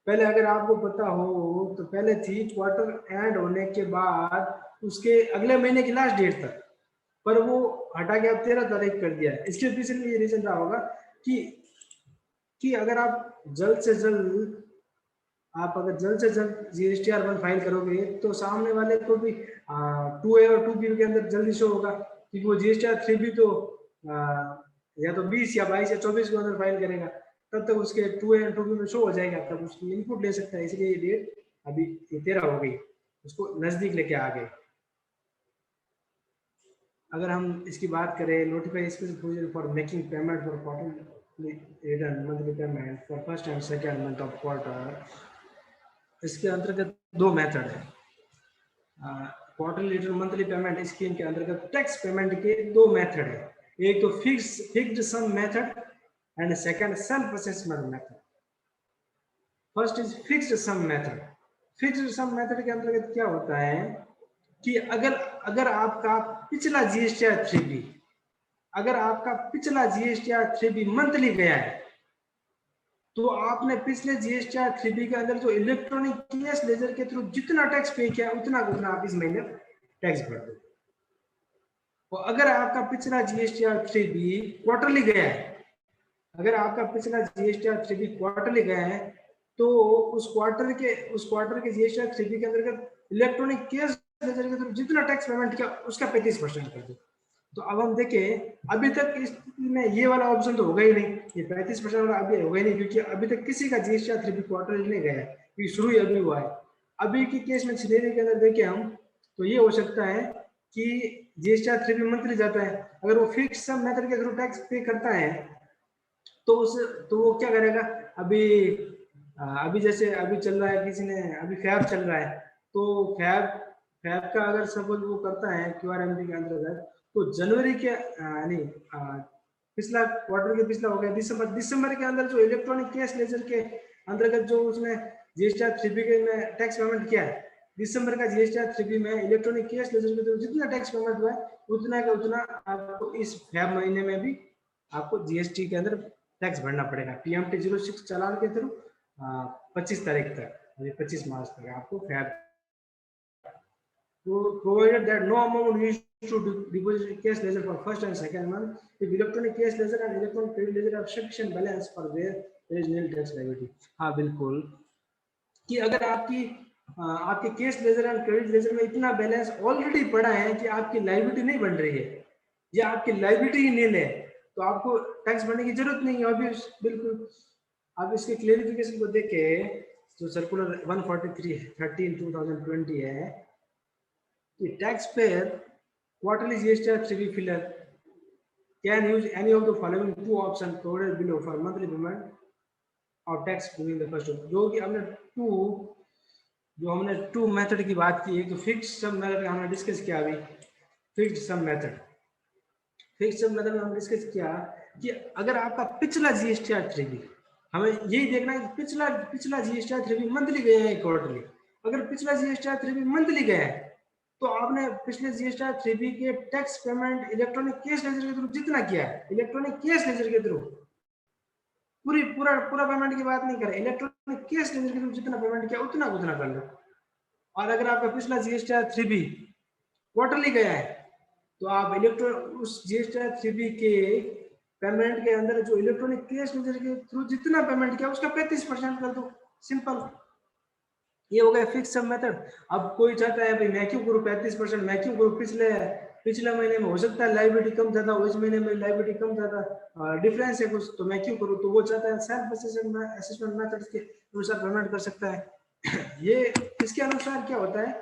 पहले अगर आपको पता हो तो पहले थी क्वार्टर एंड होने के बाद उसके अगले महीने की लास्ट डेट तक, पर वो हटा के अब 13 तारीख कर दिया है। इसके पीछे ये रीजन रहा होगा कि अगर आप जल्द से जल्द GSTR 1 फाइल करोगे तो सामने वाले को भी 2A और 2B के अंदर जल्दी शो होगा, क्योंकि वो GSTR 3B तो या तो 20 या 22 या 24 के अंदर फाइल करेगा, तब तक उसके 2A और 2B में शो हो जाएगा, तब उसकी इनपुट ले सकता है। इसलिए ये डेट अभी 13 हो गई, उसको नजदीक लेके आ गए। अगर हम इसकी बात करें notify special provision for making payment for quarterly return monthly payment for first and second month of quarter, इसके अंतर्गत दो मेथड है। Quarterly return monthly payment scheme के अंतर्गत टैक्स पेमेंट के दो मेथड है, एक तो fixed sum method and second self assessment method. First is fixed sum method. Fixed sum method के अंतर्गत क्या होता है कि अगर आपका पिछला GSTR 3B मंथली गया है तो आपने पिछले जीएसटीआर 3B के अंदर जो इलेक्ट्रॉनिक केस लेजर के थ्रू जितना टैक्स पे किया उतना आप इस महीने टैक्स भर दो। तो अगर आपका पिछला जीएसटीआर 3B क्वार्टरली गया है, अगर आपका पिछला जीएसटीआर 3B क्वार्टरली गया है, तो उस क्वार्टर के जीएसटीआर 3B के अंतर्गत इलेक्ट्रॉनिक केस लेजर के थ्रू जितना टैक्स पेमेंट किया उसका 35% कर दो। तो अब हम देखें, अभी तक इस स्थिति में ये वाला ऑप्शन तो होगा ही नहीं, ये 35% वाला अभी होगा ही नहीं, क्योंकि अभी तक किसी का जीएसटीआर 3B क्वार्टर नहीं गया है, क्योंकि शुरू ही अभी हुआ है। अभी के केस में सिनेरियो के अंदर देखें हम, तो ये हो सकता है कि जीएसटीआर 3B मंथली जाता है, अगर वो फिक्स सम मेथड के थ्रू टैक्स पे करता है तो वो क्या करेगा, अभी जैसे अभी चल रहा है, किसी ने अभी फैब चल रहा है, तो फैब का अगर सपोज वो करता है क्यूआरएमडी के अंतर्गत, तो जनवरी के पिछला क्वार्टर के पिछला हो गया दिसंबर के अंदर जो इलेक्ट्रॉनिक केस लेजर के अंतर्गत जो उसने जीएसटीआर 3B के में टैक्स पेमेंट किया है, दिसंबर का जीएसटीआर 3B में इलेक्ट्रॉनिक केस लेजर के थ्रू जितना टैक्स पेमेंट हुआ है उतना का उतना आपको इस फैब महीने में भी आपको जीएसटी के अंदर टैक्स भरना पड़ेगा। पीएमटी 06 चालान के थ्रू 25 तारीख तक, 25 मार्च तक आपको fab, provided that no amount used to deposit case ledger for first and second month, if electronic case ledger and electronic credit ledger have sufficient balance for where there is nil tax liability। हाँ बिल्कुल, कि अगर आपके cash ledger and credit ledger में इतना बैलेंस ऑलरेडी पड़ा है कि आपकी लायबिलिटी नहीं बन रही है या आपकी लायबिलिटी ही नील है, तो आपको टैक्स भरने की जरूरत नहीं है। अभी बिल्कुल आप इसके क्लेरिफिकेशन को देखे, जो सर्कुलर 143/13/2020 है कि tax payer quarterly GSTR 3B filer can use any of the following two options provided below for monthly payment of tax during the first month। जो हमने टू मेथड की बात की है, तो फिक्स्ड सम मेथड हमने डिस्कस किया। अभी फिक्स्ड सम मेथड में हमने डिस्कस किया कि अगर आपका पिछला जीएसटीआर 3B, हमें यही देखना है कि पिछला जीएसटीआर 3B मंथली गया है क्वार्टरली। अगर पिछला जीएसटीआर 3B मंथली गया है तो आपने पिछले जीएसटीआर 3B के tax payment electronic cash ledger के थ्रू जितना किया है, इलेक्ट्रॉनिक केस लेजर के थ्रू पूरा पेमेंट की बात नहीं कर रहे, इलेक्ट्रॉनिक केस लेजर के थ्रू जितना पेमेंट किया उतना कर लो। और अगर आपका पिछला जीएसटीआर 3B क्वार्टरली गया है तो आप उस जीएसटीआर 3B के पेमेंट के अंदर जो इलेक्ट्रॉनिक केस लेजर के थ्रू जितना पेमेंट किया उसका 35% कर दो, सिंपल। ये हो गया फिक्स सम मेथड। अब कोई चाहता है भाई मैं क्यों करूं 35%, मैं क्यों करूं, पिछले महीने में हो सकता है लायबिलिटी कम ज्यादा हो, इस महीने में लायबिलिटी कम ज्यादा डिफरेंस है कुछ, तो मैं क्यों करूं, तो वो चाहता है सेल्फ असेसमेंट मेथड के अनुसार पेमेंट कर सकता है। ये इसके अनुसार क्या होता है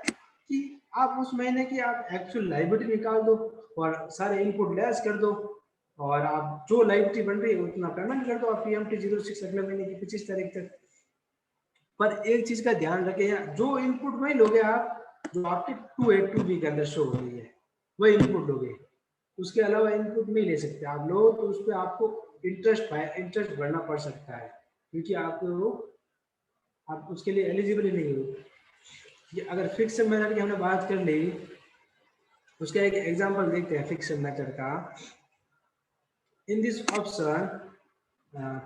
कि आप उस महीने की आप एक्चुअल लायबिलिटी निकाल दो और सारे इनपुट लेस कर दो और आप जो लायबिलिटी बन रही है उतना पेमेंट कर दो आप पीएमटी 06 अगले महीने की 25 तारीख तक। पर एक चीज का ध्यान रखें, जो इनपुट वही लोगे आप जो आपके 282B के अंदर शो हो रही है, वही इनपुट लोगे, उसके अलावा इनपुट नहीं ले सकते आप लोग। तो उस पर आपको इंटरेस्ट भरना पड़ सकता है, क्योंकि आप उसके लिए एलिजिबल ही नहीं हो। अगर फिक्स मेथड की हमने बात कर ली, उसका एक एग्जांपल देखते हैं फिक्स मेथड का। In this option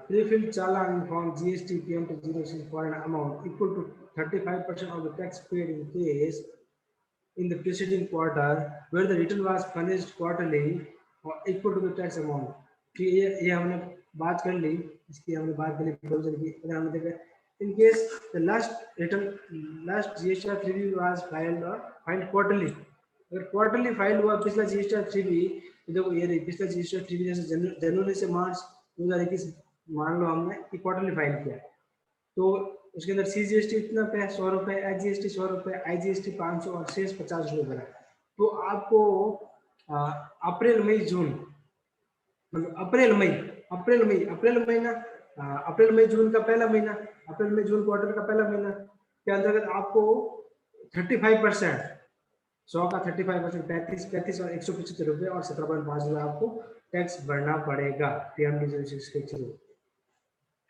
pre-filled challan from GST PMT 06 for an amount equal to 35% of the tax paid in case in the preceding quarter where the return was furnished quarterly or equal to the tax amount। कि ये हमने बात कर ली, इसकी हमने बात कर ली प्रोविजन की। अगर हमने देखा in case the last GSTR 3B was filed quarterly, अगर क्वार्टरली फाइल हुआ पिछला जीएसटीआर 3B, देखो ये पिछला जीएसटीआर 3B जैसे जनवरी से मार्च 2021 मान लो हमने कि क्वार्टरली फाइल किया, तो उसके अंदर सीजीएसटी इतना पे 100 रुपए, एचजीएसटी 100 रुपए, आईजीएसटी 500 और शेष 50 रुपए बना। तो आपको अप्रैल मई जून मतलब अप्रैल मई जून का पहला महीना, अप्रैल मई जून क्वार्टर का पहला महीना के अंतर्गत आपको 35% 100 का 35% 35 और 175 रुपए और 17.5 रुपए आपको टैक्स भरना पड़ेगा पीएमटी 06 के थ्रू।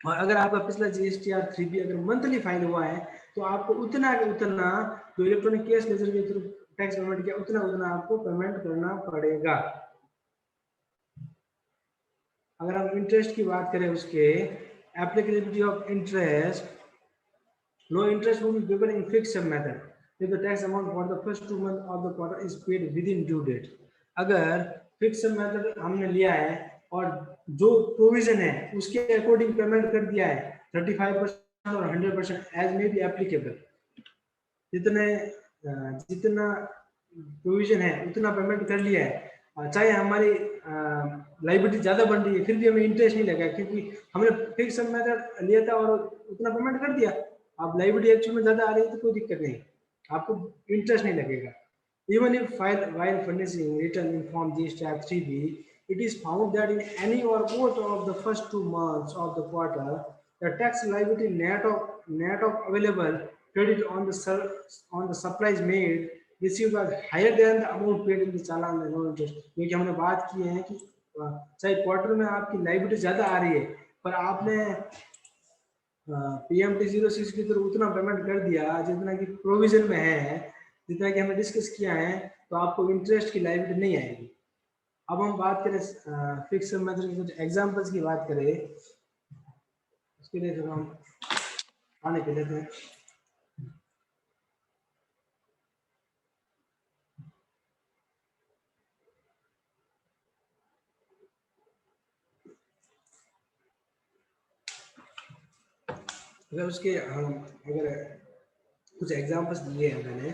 और अगर आपका पिछला जीएसटीआर 3B अगर मंथली फाइल हुआ है तो आपको उतना जो इलेक्ट्रॉनिक केस लेजर के थ्रू टैक्स पेमेंट किया उतना आपको पेमेंट करना पड़ेगा। अगर हम इंटरेस्ट की बात करें उसके, applicability of interest, no interest will be given in fixed sum method if the tax amount for the first 2 months of the quarter is paid within due date. अगर फिक्स सम मेथड हमने लिया है और जो प्रोविजन है उसके अकॉर्डिंग पेमेंट कर दिया है 35% और 100% एज मे बी एप्लीकेबल, जितने जितना प्रोविजन है उतना पेमेंट कर लिया है, चाहे हमारी लाइबिलिटी ज्यादा बन रही है फिर भी हमें इंटरेस्ट नहीं लगा क्योंकि हमने फिक्स सम मेथड लिया था और उतना पेमेंट कर दिया। अब लाइबिलिटी एक्चुअल में ज्यादा आ रही है तो कोई दिक्कत नहीं, आपको इंटरेस्ट नहीं लगेगा। Even if while furnishing return in Form GST 3B, it is found that in any or both of the first 2 months of the quarter, the tax liability net of available credit on the supplies made received was higher than the amount paid in the चालान में no interest। क्योंकि हमने बात की है कि चाहे क्वार्टर में आपकी लाइबिलिटी ज्यादा आ रही है पर आपने PMT 06 की तरफ उतना पेमेंट कर दिया जितना कि प्रोविजन में है, जितना कि हमने डिस्कस किया है, तो आपको इंटरेस्ट की लायबिलिटी नहीं आएगी। अब हम बात करें फिक्स सम मेथड की कुछ एग्जांपल्स की बात करें, उसके लिए हम आने के लेते हैं। अगर उसके हम अगर कुछ एग्जांपल्स दिए हैं मैंने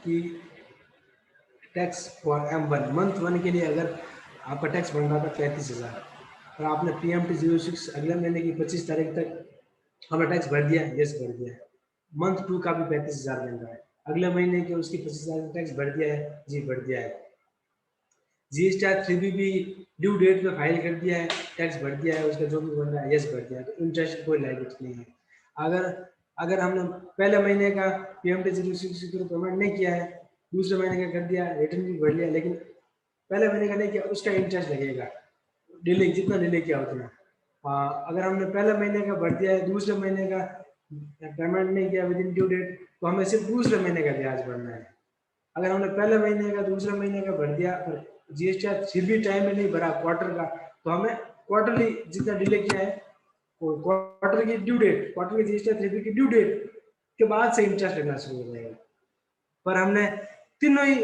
कि टैक्स फॉर M1 मंथ 1 के लिए अगर आपका टैक्स बन रहा था 35,000 और आपने PMT 06 अगले महीने की 25 तारीख तक हमने टैक्स भर दिया, यस भर दिया है। मंथ 2 का भी 35,000 बन रहा है, अगले महीने के उसकी 25,000 टैक्स भर दिया है, जी भर दिया है। GST 3B भी ड्यू डेट पे फाइल कर दिया है, टैक्स भर दिया है, उसका जो भी बन रहा है यस भर दिया है, तो इंटरेस्ट कोई लायबिलिटी नहीं है। अगर हमने पहले महीने का PMT 06 की पेमेंट नहीं किया है, दूसरे महीने का कर दिया, रिटर्न भी भर लिया, लेकिन पहले महीने का नहीं किया, उसका इंटरेस्ट लगेगा डिले, जितना डिले किया उतना। अगर हमने पहले महीने का भर दिया है, दूसरे महीने का पेमेंट नहीं किया विद इन ड्यू डेट, तो हमें सिर्फ दूसरे महीने का ब्याज भरना है। अगर हमने पहले महीने का दूसरे महीने का भर दिया पर GST फिर भी टाइम में नहीं भरा क्वार्टर का, तो हमें क्वार्टरली जितना डिले किया है क्वार्टर की ड्यू डेट, क्वार्टर की GST 3B की ड्यू डेट के बाद से इंटरेस्ट लगना शुरू हो जाएगा। पर हमने तीनों ही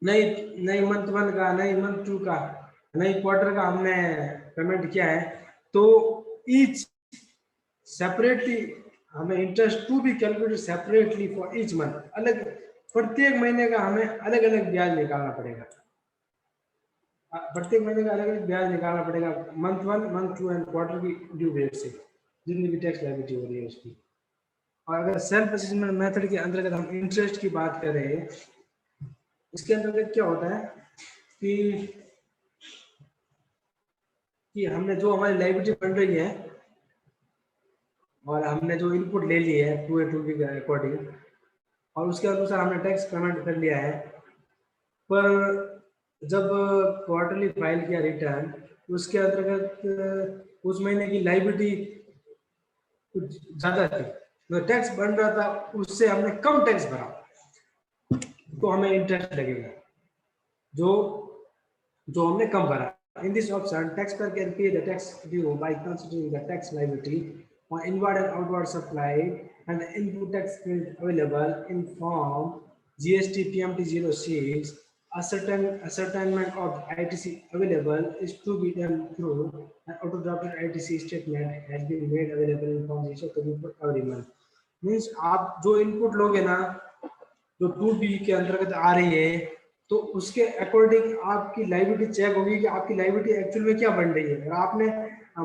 नई मंथ 1 का, नई मंथ 2 का, नई क्वार्टर का हमने पेमेंट किया है, तो ईच सेपरेटली हमें interest to be calculated separately for each month, अलग प्रत्येक महीने का हमें अलग अलग ब्याज निकालना पड़ेगा, प्रत्येक महीने का अलग अलग ब्याज निकालना पड़ेगा मंथ 1, मंथ 2 एंड क्वार्टर की ड्यू डेट से, जितनी भी टैक्स लायबिलिटी हो रही है उसकी। और अगर सेल्फ असेसमेंट मेथड के अंतर्गत हम इंटरेस्ट की बात करें, इसके अंतर्गत क्या होता है कि हमने जो हमारी लायबिलिटी बन रही है और हमने जो इनपुट ले ली है 2A2B के अकॉर्डिंग और उसके अनुसार हमने टैक्स पेमेंट कर लिया है, पर जब क्वार्टरली फाइल किया रिटर्न, उसके अंतर्गत उस महीने की लायबिलिटी कुछ ज्यादा थी, जो टैक्स बन रहा था उससे हमने कम टैक्स भरा, तो हमें इंटरेस्ट लगेगा जो हमने कम भरा। In this option, taxpayer can pay the tax due by considering the tax liability on inward and outward supply and the input tax credit available in form GST PMT 06. Ascertainment of ITC available is to be done through an auto-drafted ITC statement has been made available in form GST to be put every month. Means आप जो इनपुट लोगे ना, जो 2B के अंतर्गत आ रही है, तो उसके अकॉर्डिंग आपकी लायबिलिटी चेक होगी कि आपकी लायबिलिटी एक्चुअल में क्या बन रही है और आपने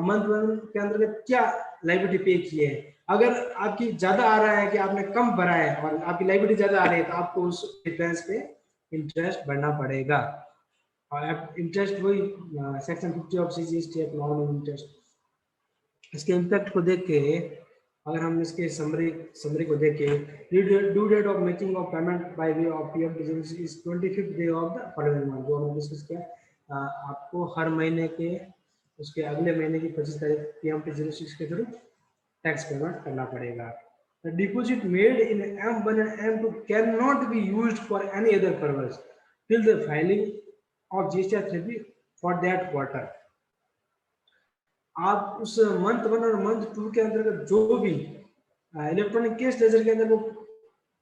मंथ 1 के अंतर्गत क्या लायबिलिटी पे की है। अगर आपकी ज्यादा आ रहा है कि आपने कम भरा है और आपकी लायबिलिटी ज्यादा आ रही है, तो आपको उस डिफरेंस पे इंटरेस्ट भरना पड़ेगा। और इंटरेस्ट वही section 50 of CGST act normal interest. इसके इम्पैक्ट को देख के अगर हम इसके समरी को देखें, due date of making of payment by way of PMT 06 is 25th day of the following month, जो हमने डिस्कस किया। आपको हर महीने के उसके अगले महीने की 25 तारीख PMT 06 के थ्रू टैक्स पेमेंट करना पड़ेगा। The deposit made in M1 and M2 cannot be used for any other purpose till the filing of GST 3B for that quarter. आप उस मंथ 1 और मंथ 2 के अंतर्गत जो भी इलेक्ट्रॉनिक कैश लेजर के अंदर वो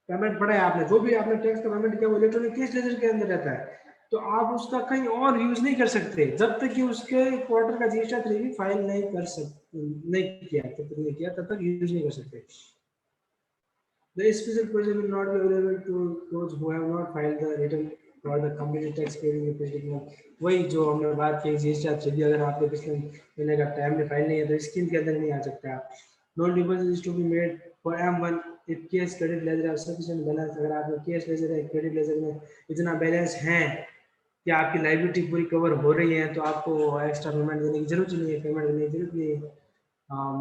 पेमेंट पड़ा है, आपने जो भी आपने टैक्स का पेमेंट किया वो इलेक्ट्रॉनिक कैश लेजर के अंदर रहता है, तो आप उसका कहीं और यूज नहीं कर सकते जब तक कि उसके क्वार्टर का GST भी फाइल नहीं कर सकते, नहीं किया, तब तक नहीं किया तब तक यूज नहीं कर सकते। The special provision will not be available to those who have not filed the return for the completed tax paid in the preceding month। वही जो हमने बात की GST अगर आपके पिछले महीने का टाइम में फाइल नहीं है तो स्कीम के अंदर नहीं आ सकते आप। No deposit is to be made for M1 if case credit ledger have sufficient balance। अगर आपका केस लेजर है, क्रेडिट लेजर में इतना बैलेंस है कि आपकी लाइबिलिटी पूरी कवर हो रही है तो आपको एक्स्ट्रा पेमेंट देने की जरूरत नहीं है, पेमेंट देने की जरूरत नहीं है।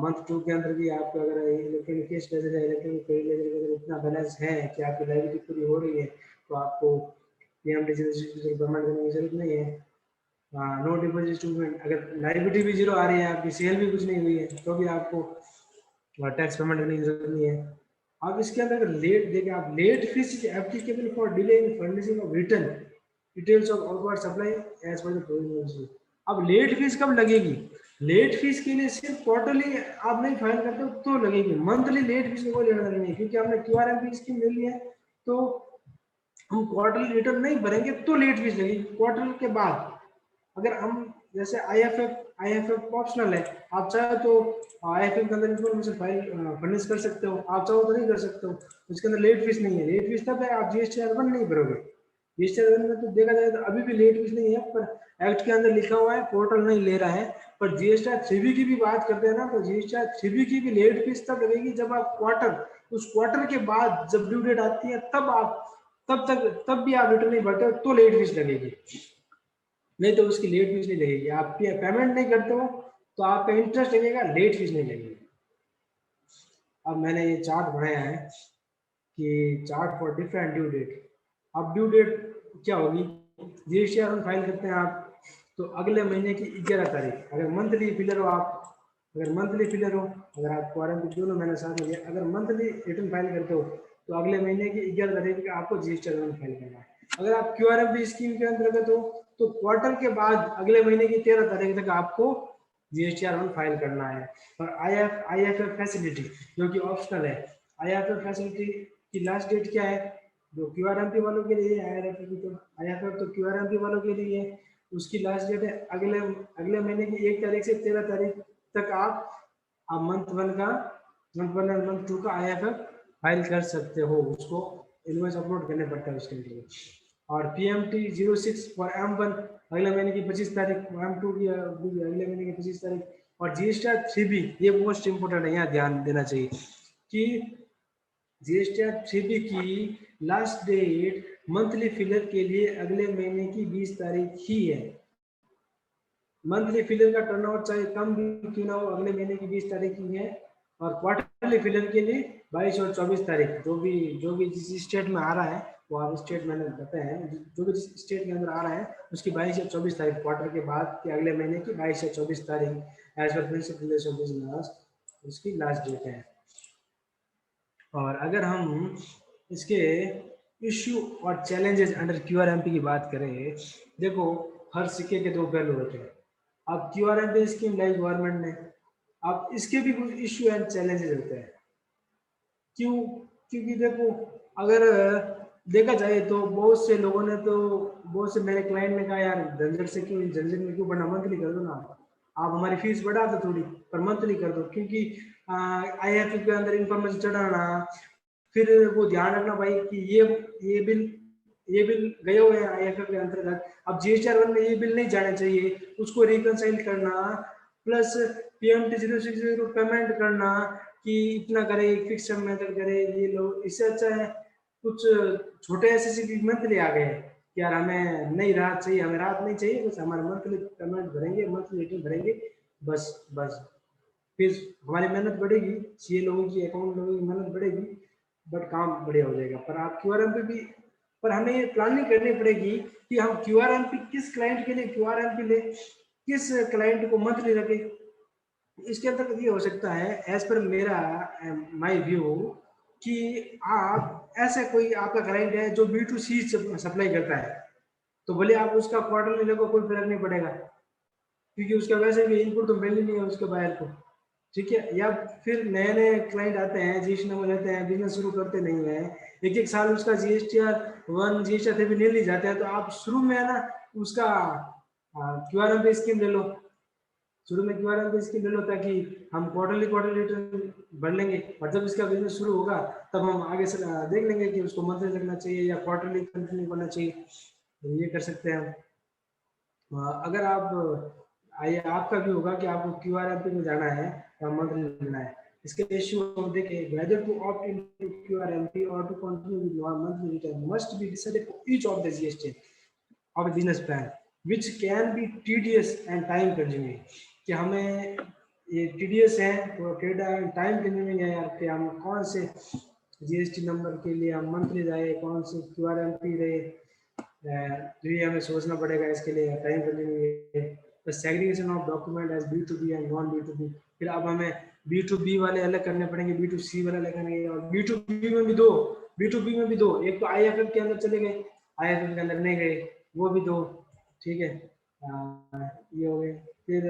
मंथ 2 के अंदर भी आपको अगर इलेक्ट्रॉनिक केस लेजर है, इलेक्ट्रॉनिक क्रेडिट लेजर के अंदर इतना बैलेंस है कि आपकी लाइबिलिटी पूरी हो रही है तो आपको PMT से पेमेंट करने की जरूरत नहीं है। नो डिपॉजिट स्टूडेंट, अगर लाइबिलिटी भी जीरो आ रही है, आपकी सेल भी कुछ नहीं हुई है तो भी आपको टैक्स पेमेंट करने की जरूरत नहीं है। अब इसके अंदर अगर लेट देखिए आप, late fees is applicable for delay in furnishing of return details of outward supply as per the provision. अब लेट फीस कब लगेगी? लेट फीस के लिए सिर्फ क्वार्टरली आप नहीं फाइल करते हो तो लगेगी, मंथली लेट फीस में कोई लेना नहीं है, क्योंकि हमने QRMP स्कीम ले ली है तो हम क्वार्टरली रिटर्न नहीं भरेंगे तो लेट फीस लगेगी। क्वार्टर के बाद अगर हम जैसे IFF ऑप्शनल है, आप चाहे तो IFF के अंदर इन्फॉर्मेशन फाइल फर्निश कर सकते हो, आप चाहो तो नहीं कर सकते हो, उसके अंदर लेट फीस नहीं है। लेट फीस तब है आप GST-R1 नहीं भरोगे। GST-R1 में तो देखा जाए तो अभी भी लेट फीस नहीं है, पर एक्ट के अंदर लिखा हुआ है पोर्टल नहीं ले रहा है। पर GST-3B की भी बात करते हैं ना, तो GST-3B की भी लेट फीस तब लगेगी जब आप उस क्वार्टर के बाद जब ड्यू डेट आती है तब भी आप रिटर्न नहीं भरते हो तो लेट फीस लगेगी, नहीं तो उसकी लेट फीस नहीं लगेगी। आप पेमेंट नहीं करते हो तो आपका इंटरेस्ट लगेगा, लेट फीस नहीं लगेगी। अब मैंने ये चार्ट बनाया है कि chart for different due date. अब ड्यू डेट क्या होगी, GST-R1 फाइल करते हैं आप तो अगले महीने की 11 तारीख, अगर मंथली फिलर हो आप, अगर आप क्वारंटाइन दोनों महीने साथ में, अगर मंथली रिटर्न फाइल करते हो तो अगले महीने की 11 तारीख आपको GST-R1 फाइल करना है। अगर आप QRMP स्कीम के अंतर्गत हो तो क्वार्टर के बाद अगले महीने की 13 तारीख तक आपको GST-R1 फाइल करना है। और IFF फैसिलिटी जो कि ऑप्शनल है, IFF फैसिलिटी की लास्ट डेट क्या है, जो QRMP वालों के लिए है, IFF तो QRMP वालों के लिए है, उसकी लास्ट डेट है अगले महीने की 1 तारीख से 13 तारीख तक आप मंथ 1 और मंथ 2 का IFF फाइल कर सकते हो। उसको इनवॉइस अपलोड करने पड़ता है उसके लिए। और PMT 06 फॉर M1 अगले महीने की 25 तारीख, M2 की अगले महीने की 25 तारीख, और GST-3B ये मोस्ट इंपोर्टेंट है, यहाँ ध्यान देना चाहिए कि GST-3B की लास्ट डेट मंथली फिलर के लिए अगले महीने की 20 तारीख ही है। मंथली फिलर का टर्नओवर चाहे कम भी क्यों ना हो, अगले महीने की 20 तारीख ही है। और क्वार्टरली फिलर के लिए 22 और 24 तारीख, जो भी जिस स्टेट में आ रहा है वो आप स्टेट मैंने बताए हैं, जो भी जिस स्टेट के अंदर आ रहा है उसकी 22 या 24 तारीख, क्वार्टर के बाद के अगले महीने की 22 या 24 तारीख as per principal of business उसकी लास्ट डेट है। और अगर हम इसके इश्यू और चैलेंजेस अंडर QRMP की बात करें, देखो हर सिक्के के दो पहलू होते हैं। अब QRMP स्कीम लाई गवर्नमेंट ने, अब इसके भी कुछ इश्यू एंड चैलेंजेस होते हैं। क्यों? क्योंकि देखो अगर देखा जाए तो बहुत से लोगों ने, तो बहुत से मेरे क्लाइंट ने कहा यार झंझट में क्यों पढ़ना, मंथली कर दो ना, आप हमारी फीस बढ़ा दो थोड़ी पर मंथली कर दो। क्योंकि IFF के अंदर इंफॉर्मेशन चढ़ाना, फिर वो ध्यान रखना भाई कि ये बिल गए हुए हैं IFF के अंतर्गत, अब GST-R1 में ये बिल नहीं जाने चाहिए, उसको रिकंसाइल करना, प्लस PMT 060 पेमेंट करना कि इतना करे, फिक्स मेथड करे, ये लोग, इससे अच्छा है कुछ छोटे SSC मंथली आ गए कि यार हमें नहीं राहत चाहिए, हमें राहत नहीं चाहिए, बस हमारे मंथली पेमेंट भरेंगे, मंथली रिटर्न भरेंगे, बस फिर हमारी मेहनत बढ़ेगी, CA लोगों की, अकाउंट लोगों की मेहनत बढ़ेगी, बट काम बढ़िया हो जाएगा। पर आप QRMP भी, पर हमें ये प्लानिंग करनी पड़ेगी कि हम QRMP किस क्लाइंट के लिए QRMP ले, किस क्लाइंट को मंथली रखे। इसके अंतर्गत ये हो सकता है एज पर मेरा माय व्यू कि आप ऐसा कोई आपका क्लाइंट है जो B2C सप्लाई करता है, तो भले आप उसका क्वार्टरली लगो कोई फर्क नहीं पड़ेगा, क्योंकि उसका वैसे भी इनपुट तो मिल ही नहीं है उसके बाहर को, ठीक है। या फिर नए नए क्लाइंट आते हैं, जीएसटी नंबर लेते हैं, बिजनेस शुरू करते नहीं है, एक एक साल उसका GSTR 1 GSTR 3 भी ले ली जाते हैं, तो आप शुरू में है ना उसका QRM पे स्कीम ले लो, शुरू में QRM पे स्कीम ले लो, ताकि हम क्वार्टरली रिटर्न भर लेंगे, और जब इसका बिजनेस शुरू होगा तब हम आगे से देख लेंगे कि उसको मंथली रखना चाहिए या क्वार्टरली कंटिन्यू करना चाहिए, तो ये कर सकते हैं हम। अगर आप आइए आपका भी होगा कि आपको QRMP में जाना है या मंथली लेना है, इसके इश्यू हम देखें। Whether to opt into QRMP और to continue with monthly return must be decided for each of the GST of business plan which can be tedious and time consuming, कि हमें ये टीडियस है तो टाइम कंज्यूमिंग है यार, कि हम कौन से GST नंबर के लिए हम मंथली जाए, कौन से QRMP रहे, तो ये हमें सोचना पड़ेगा, इसके लिए टाइम कंज्यूमिंग है। The segregation of document as B2B and non B2B, फिर अब हमें B2B वाले अलग करने पड़ेंगे, B2C वाले अलग करने, और B2B में भी दो, B2B में भी दो, एक तो IFF के अंदर चले गए, IFF के अंदर नहीं गए, वो भी दो, ठीक है। ये हो गए। फिर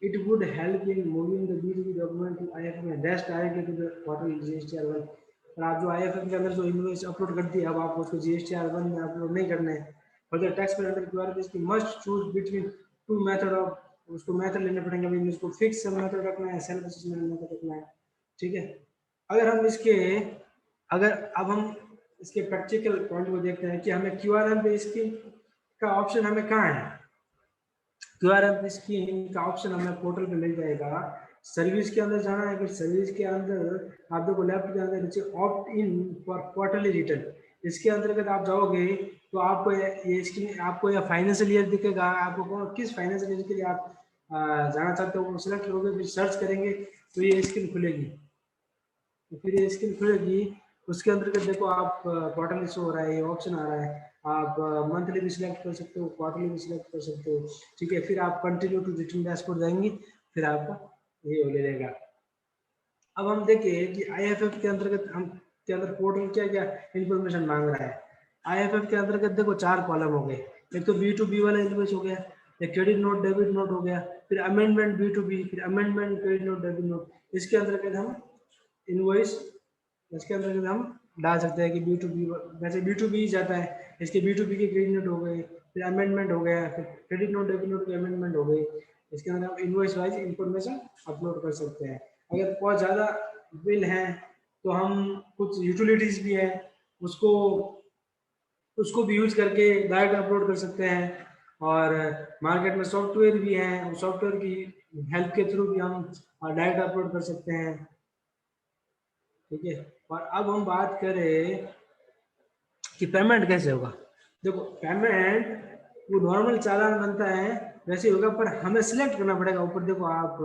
it would help in moving the B2B document to IFF and rest directly to the quarterly GSTR 1। और आप जो IFF के अंदर जो इनवॉइस अपलोड कर दी, अब आप उसको GSTR 1 में अपलोड नहीं करने हैं। For the tax payer QRMP की must choose between two method of, उसको मेथड लेने पड़ेंगे, अभी इसको फिक्स मेथड रखना है, सेल्फ असेसमेंट मेथड रखना है, ठीक है। अगर अब हम इसके प्रैक्टिकल पॉइंट को देखते हैं कि हमें QRMP स्कीम का ऑप्शन हमें कहाँ है। QRMP स्कीम का ऑप्शन हमें पोर्टल पे मिल जाएगा, सर्विस के अंदर जाना है, फिर सर्विस के अंदर आप देखो लेफ्ट के अंदर नीचे opt in for quarterly return, इसके अंतर्गत आप जाओगे तो आपको ये स्कीम, आपको यह फाइनेंशियल ईयर दिखेगा, आपको किस फाइनेंशियल ईयर के लिए आप जाना चाहते हो वो सिलेक्ट करोगे, फिर सर्च करेंगे तो ये स्कीम खुलेगी, तो फिर ये स्कीम खुलेगी, उसके अंतर्गत देखो आप क्वार्टरली शो हो रहा है, ये ऑप्शन आ रहा है, आप मंथली भी सिलेक्ट कर सकते हो, क्वार्टरली भी सिलेक्ट कर सकते हो, ठीक है। फिर आप कंटिन्यू टू रिटर्न डैशबोर्ड जाएंगे, फिर आपका ये हो जाएगा। अब हम देखें कि IFF के अंतर्गत हम के अंदर पोर्टल क्या क्या इंफॉर्मेशन मांग रहा है। IFF के अंतर्गत देखो 4 कॉलम हो गए, एक तो B2B वाला इनवॉइस हो गया, एक क्रेडिट नोट डेबिट नोट हो गया, फिर अमेंडमेंट B2B, फिर amendment credit note debit note, इसके अंतर्गत हम इनवॉइस, इसके अंतर्गत हम डाल सकते हैं कि B2B, वैसे B2B जाता है, इसके B2B के क्रेडिट नोट हो गए, फिर अमेंडमेंट हो गया, फिर क्रेडिट नोट डेबिट नोट के अमेंडमेंट हो गए, इसके अंदर हम इनवॉइस वाइज इंफॉर्मेशन अपलोड कर सकते हैं। अगर बहुत ज़्यादा बिल हैं तो हम कुछ यूटिलिटीज भी हैं उसको भी यूज करके डायरेक्ट अपलोड कर सकते हैं, और मार्केट में सॉफ्टवेयर भी हैं, सॉफ्टवेयर की हेल्प के थ्रू भी हम डायरेक्ट अपलोड कर सकते हैं, ठीक है। और अब हम बात करें कि पेमेंट कैसे होगा। देखो पेमेंट वो नॉर्मल चालान बनता है वैसे ही होगा, पर हमें सिलेक्ट करना पड़ेगा। ऊपर देखो आप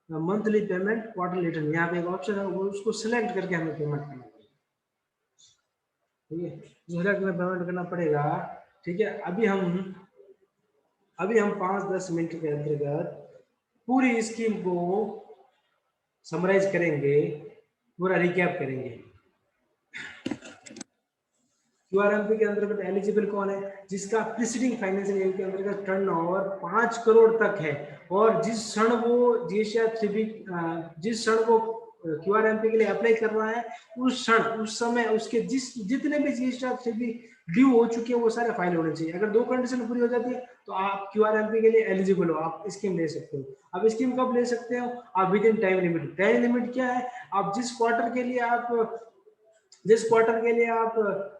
मंथली पेमेंट क्वार्टरली रिटर्न, यहाँ पे एक ऑप्शन है, वो उसको सिलेक्ट करके हमें पेमेंट करना पड़ेगा, ठीक है। सिलेक्ट में पेमेंट करना पड़ेगा, ठीक है। अभी हम 5-10 मिनट के अंतर्गत पूरी स्कीम को समराइज करेंगे, पूरा रिकैप करेंगे। QRMP के अंतर्गत एलिजिबल कौन है? जिसका प्रीसीडिंग फाइनेंशियल ईयर के अंतर्गत टर्नओवर 5 करोड़ तक है, और जिस क्षण वो QRMP के लिए अप्लाई कर रहा है उस समय उसके जितने भी GST ड्यू हो चुके हैं वो सारे फाइल होने चाहिए। अगर 2 कंडीशन पूरी हो जाती है तो आप QRMP के लिए एलिजिबल हो, आप स्कीम ले सकते हो। अब स्कीम कब ले सकते हो? आप with in time limit. Time limit क्या है? आप जिस क्वार्टर के लिए आप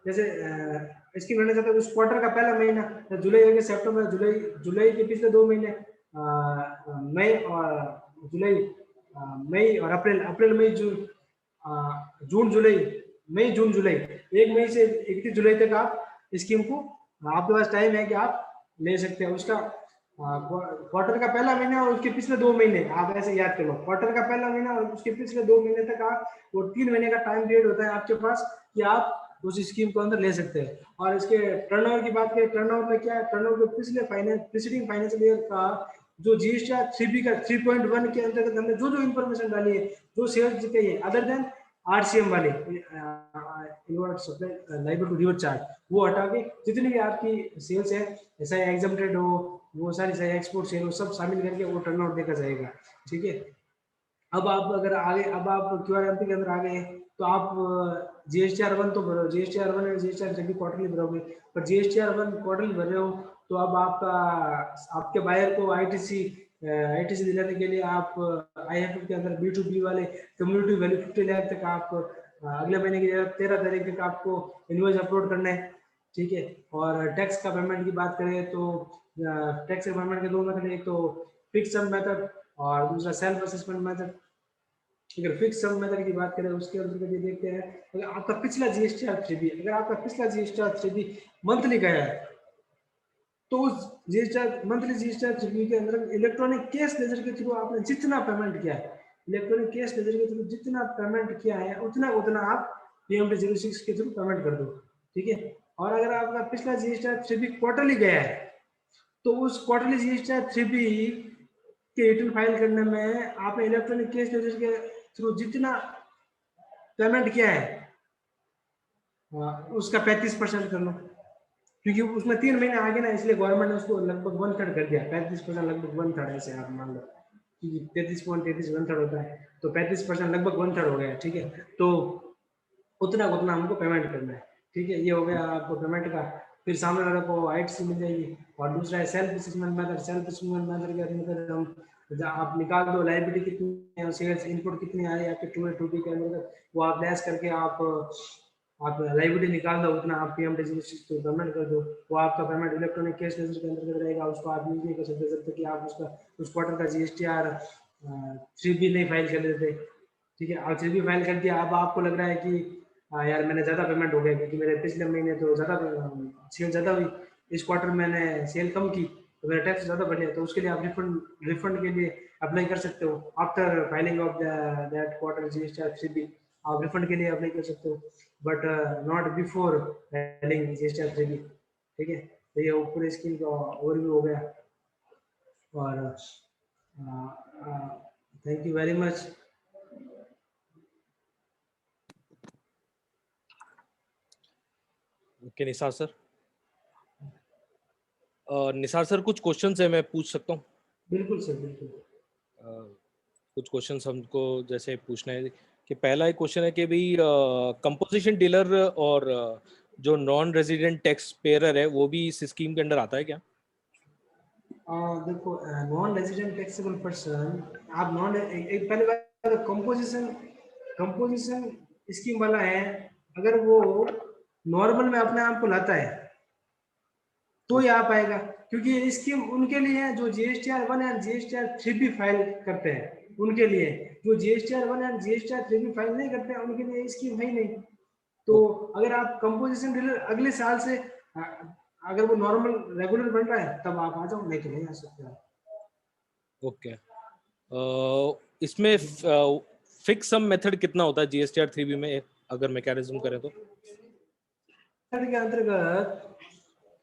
जैसे स्कीम लेना चाहते हो उस क्वार्टर का पहला महीना, जुलाई अगस्त सितंबर, जुलाई के पिछले 2 महीने मई और अप्रैल मई जून जुलाई 1 मई से 31 जुलाई तक आप स्कीम को, आपके पास टाइम है कि आप ले सकते हैं। उसका क्वार्टर का पहला महीना और उसके पिछले 2 महीने आप ऐसे याद करो, क्वार्टर का पहला महीना और उसके पिछले 2 महीने तक आप, वो 3 महीने का टाइम पीरियड होता है आपके पास कि आप उस स्कीम को अंदर ले सकते हैं। और इसके टर्नओवर की बात करें, टर्नओवर में क्या है? टर्नओवर के प्रीसीडिंग फाइनेंशियल ईयर का जो GSTR 3B का 3.1 के अंतर्गत हमने जो इंफॉर्मेशन डाली है, जो सेल्स दिखाई है, अदर देन आरसीएम वाले inward supply liable to reverse charge, वो हटा के जितनी भी आपकी सेल्स है, चाहे एग्जम्प्टेड हो, वो सारी चाहे एक्सपोर्ट सेल हो, सब शामिल करके वो टर्नआउट देखा जाएगा। ठीक है, अब आप अगर आगे, अब आप क्यूआरएमपी के अंदर आ गए तो आप जीएसटीआर1 तो भरो, जीएसटीआर1 और जीएसटीआर3 क्वार्टरली भरोगे, पर जीएसटीआर1 क्वार्टरली भर रहे हो तो अब आपके बायर को आईटीसी दिलाने के लिए आप आईएफएफ के अंदर B2B वाले कम्युनिटी वैल्यू 50 लाख तक आप अगले महीने की 13 तारीख तक आपको इनवॉइस अपलोड करना है। ठीक है, और टैक्स का पेमेंट की बात करें तो टैक्स पेमेंट के दो मेथड, एक तो फिक्स सम मेथड और दूसरा सेल्फ असेसमेंट मेथड। अगर फिक्स सम मेथड की बात करें उसके अंदर ये देखते हैं, अगर आपका पिछला जीएसटीआर3 अगर आपका पिछला जीएसटीआर3 मंथली गया है तो उस मंथली जीएसटीआर3 के अंदर इलेक्ट्रॉनिक कैश लेजर के थ्रू आपने जितना पेमेंट किया है, इलेक्ट्रॉनिक कैश लेजर के थ्रू जितना पेमेंट किया है उतना आप PMT06 के थ्रू पेमेंट कर दो। ठीक है, और अगर आपका पिछला जीएसटीआर3 क्वार्टरली गया है तो उस क्वार्टरली जीएसटीआर3 के रिटर्न फाइल करने में आपने इलेक्ट्रॉनिक कैश लेजर के थ्रू जितना पेमेंट किया है उसका 35% कर लो, क्योंकि उसमें 3 महीने आगे ना, इसलिए गवर्नमेंट ने उसको लगभग 1/3 कर दिया। 35% लगभग 1/3 ऐसे आप मान लो, क्योंकि 33.33 1/3 होता है, तो 35% लगभग 1/3 हो गया। ठीक है, तो उतना हमको पेमेंट करना है। ठीक है, ये हो गया आपको पेमेंट का। फिर सामने वाले को आईटीसी मिल जाएगी, और दूसरा है self assessment method. Self assessment method के अंदर हम आप निकाल दो लायबिलिटी कितनी है, सेल्स इनपुट कितनी आ रही है आपके 2A के अंदर, वो आप लेस करके आप लायबिलिटी निकाल दो, उतना आप PMT06 को पेमेंट कर दो। वो आपका पेमेंट इलेक्ट्रॉनिक कैश लेजर के अंदर रहेगा, उसको आप यूज नहीं कर सकते जब तक कि आप उस क्वार्टर का GSTR3 नहीं फाइल कर देते। ठीक है, आप 3 फाइल कर दिया, अब आपको लग रहा है कि यार मैंने ज़्यादा पेमेंट हो गया क्योंकि मेरे पिछले महीने तो ज़्यादा सेल ज़्यादा हुई, इस क्वार्टर मैंने सेल कम की तो मेरा टैक्स ज़्यादा बढ़ गया, तो उसके लिए आप रिफंड के लिए अप्लाई कर सकते हो। After filing of that quarter GSTR3 आप रिफंड के लिए अप्लाई कर सकते हो, but not before filing GSTR3। ठीक है, तो ये पूरे स्कीम का ओवरव्यू हो गया, और thank you very much. Okay Nisar sir, Nisar sir कुछ क्वेश्चंस है, मैं पूछ सकता हूँ? बिल्कुल सर, बिल्कुल। कुछ क्वेश्चंस हमको जैसे पूछना है कि पहला एक क्वेश्चन है कि भाई कंपोजिशन डीलर और जो नॉन रेजिडेंट टैक्स पेयर है वो भी इस स्कीम के अंदर आता है क्या? देखो, नॉन रेजिडेंट टैक्सेबल पर्सन, आप पहले बात कंपोजिशन स्कीम वाला है, अगर वो नॉर्मल में अपने आप को लाता है तो ही आ पाएगा, क्योंकि ये स्कीम उनके लिए है जो GSTR1 एंड GSTR3 फाइल करते हैं, उनके लिए। जो GSTR1 एंड GSTR3 फाइल नहीं करते हैं उनके लिए स्कीम है ही नहीं। तो अगर आप कंपोजिशन डीलर अगले साल से अगर वो नॉर्मल रेगुलर बन रहा है तब आप आ जाओ, नहीं तो नहीं आ सकते। ओके, इसमें फिक्स सम मेथड कितना होता है GSTR3 में अगर मैकेनिज्म करें तो? के अंतर्गत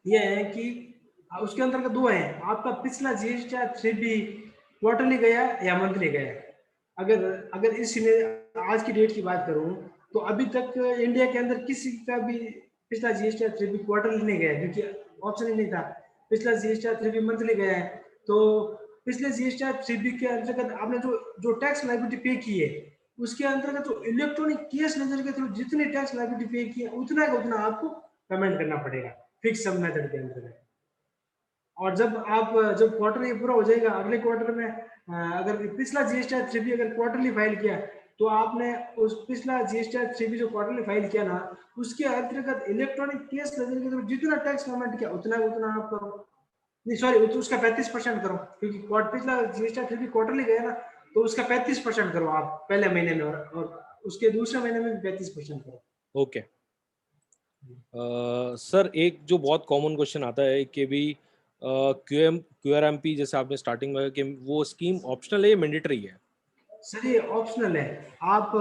ये है कि उसके अंतर्गत 2 है, आपका पिछला GSTR3 क्वार्टरली गया या मंथली गया। अगर इस आज की डेट की बात करूं तो अभी तक इंडिया के अंदर किसी का भी पिछला GSTR3 क्वार्टरली नहीं गया, क्योंकि ऑप्शन ही नहीं था। पिछला GSTR3 मंथली गया है, तो पिछले GSTR3 के अंतर्गत आपने जो टैक्स लायबिलिटी पे की है उसके अंतर्गत जो इलेक्ट्रॉनिक कैश लेजर के थ्रू जितने टैक्स लायबिलिटी पे की है उतना का उतना आपको पेमेंट करना पड़ेगा फिक्स सम मेथड के अंतर्गत। और जब क्वार्टर ये पूरा हो जाएगा, अगले क्वार्टर में अगर पिछला GSTR3 अगर क्वार्टरली फाइल किया तो आपने उस पिछला GSTR3 जो क्वार्टरली फाइल किया ना उसके अंतर्गत इलेक्ट्रॉनिक कैश लेजर के थ्रू जितना टैक्स पेमेंट किया उतना आप करो, नहीं सॉरी उसका 35% करो, क्योंकि पिछला GSTR3 क्वार्टरली गया ना तो उसका 35% करो आप पहले महीने में, और उसके दूसरे महीने में भी 35% करो। ओके सर, एक जो बहुत कॉमन क्वेश्चन आता है कि भी QRMP जैसे आपने स्टार्टिंग में कि वो स्कीम ऑप्शनल है या मैंडेटरी है? सर ये ऑप्शनल है, आप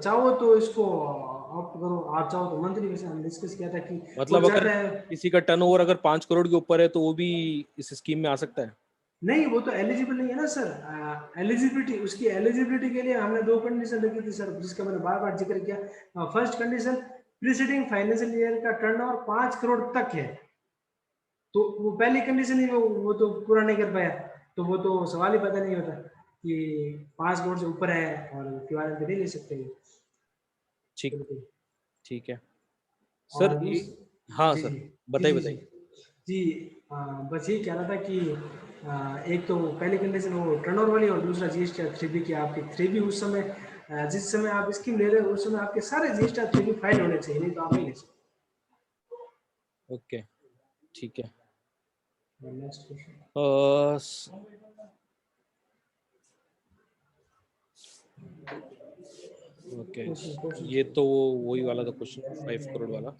चाहो तो इसको ऑप्ट करो, आप चाहो तो मंथली, वैसे हम डिस्कस किया था कि मतलब अगर किसी का टर्नओवर अगर 5 करोड़ के ऊपर है तो वो भी इस स्कीम में आ सकता है? नहीं, वो तो एलिजिबल नहीं है ना सर। एलिजिबिलिटी, उसकी एलिजिबिलिटी के लिए हमने 2 कंडीशन रखी थी सर, जिसका मैंने बार बार जिक्र किया। First condition, preceding financial year का टर्नओवर 5 करोड़ तक है, तो वो पहली कंडीशन ही वो तो पूरा नहीं कर पाया, तो वो तो सवाल ही पैदा नहीं होता कि 5 करोड़ से ऊपर है और QRMP नहीं ले सकते। ठीक बिल्कुल। ठीक है और सर। हाँ जी सर, जी बताइए जी जी बताइए। जी बस यही कह रहा था कि एक तो पहली कंडीशन वो टर्नओवर वाली, और दूसरा GST 3B की आपकी 3B उस समय जिस समय आप स्कीम ले रहे हो उस समय आपके सारे GST 3B फाइल होने चाहिए, नहीं तो आप नहीं ले सकते। ओके ठीक है। Next question. ओके ये तो वही वाला था क्वेश्चन 5 करोड़ वाला।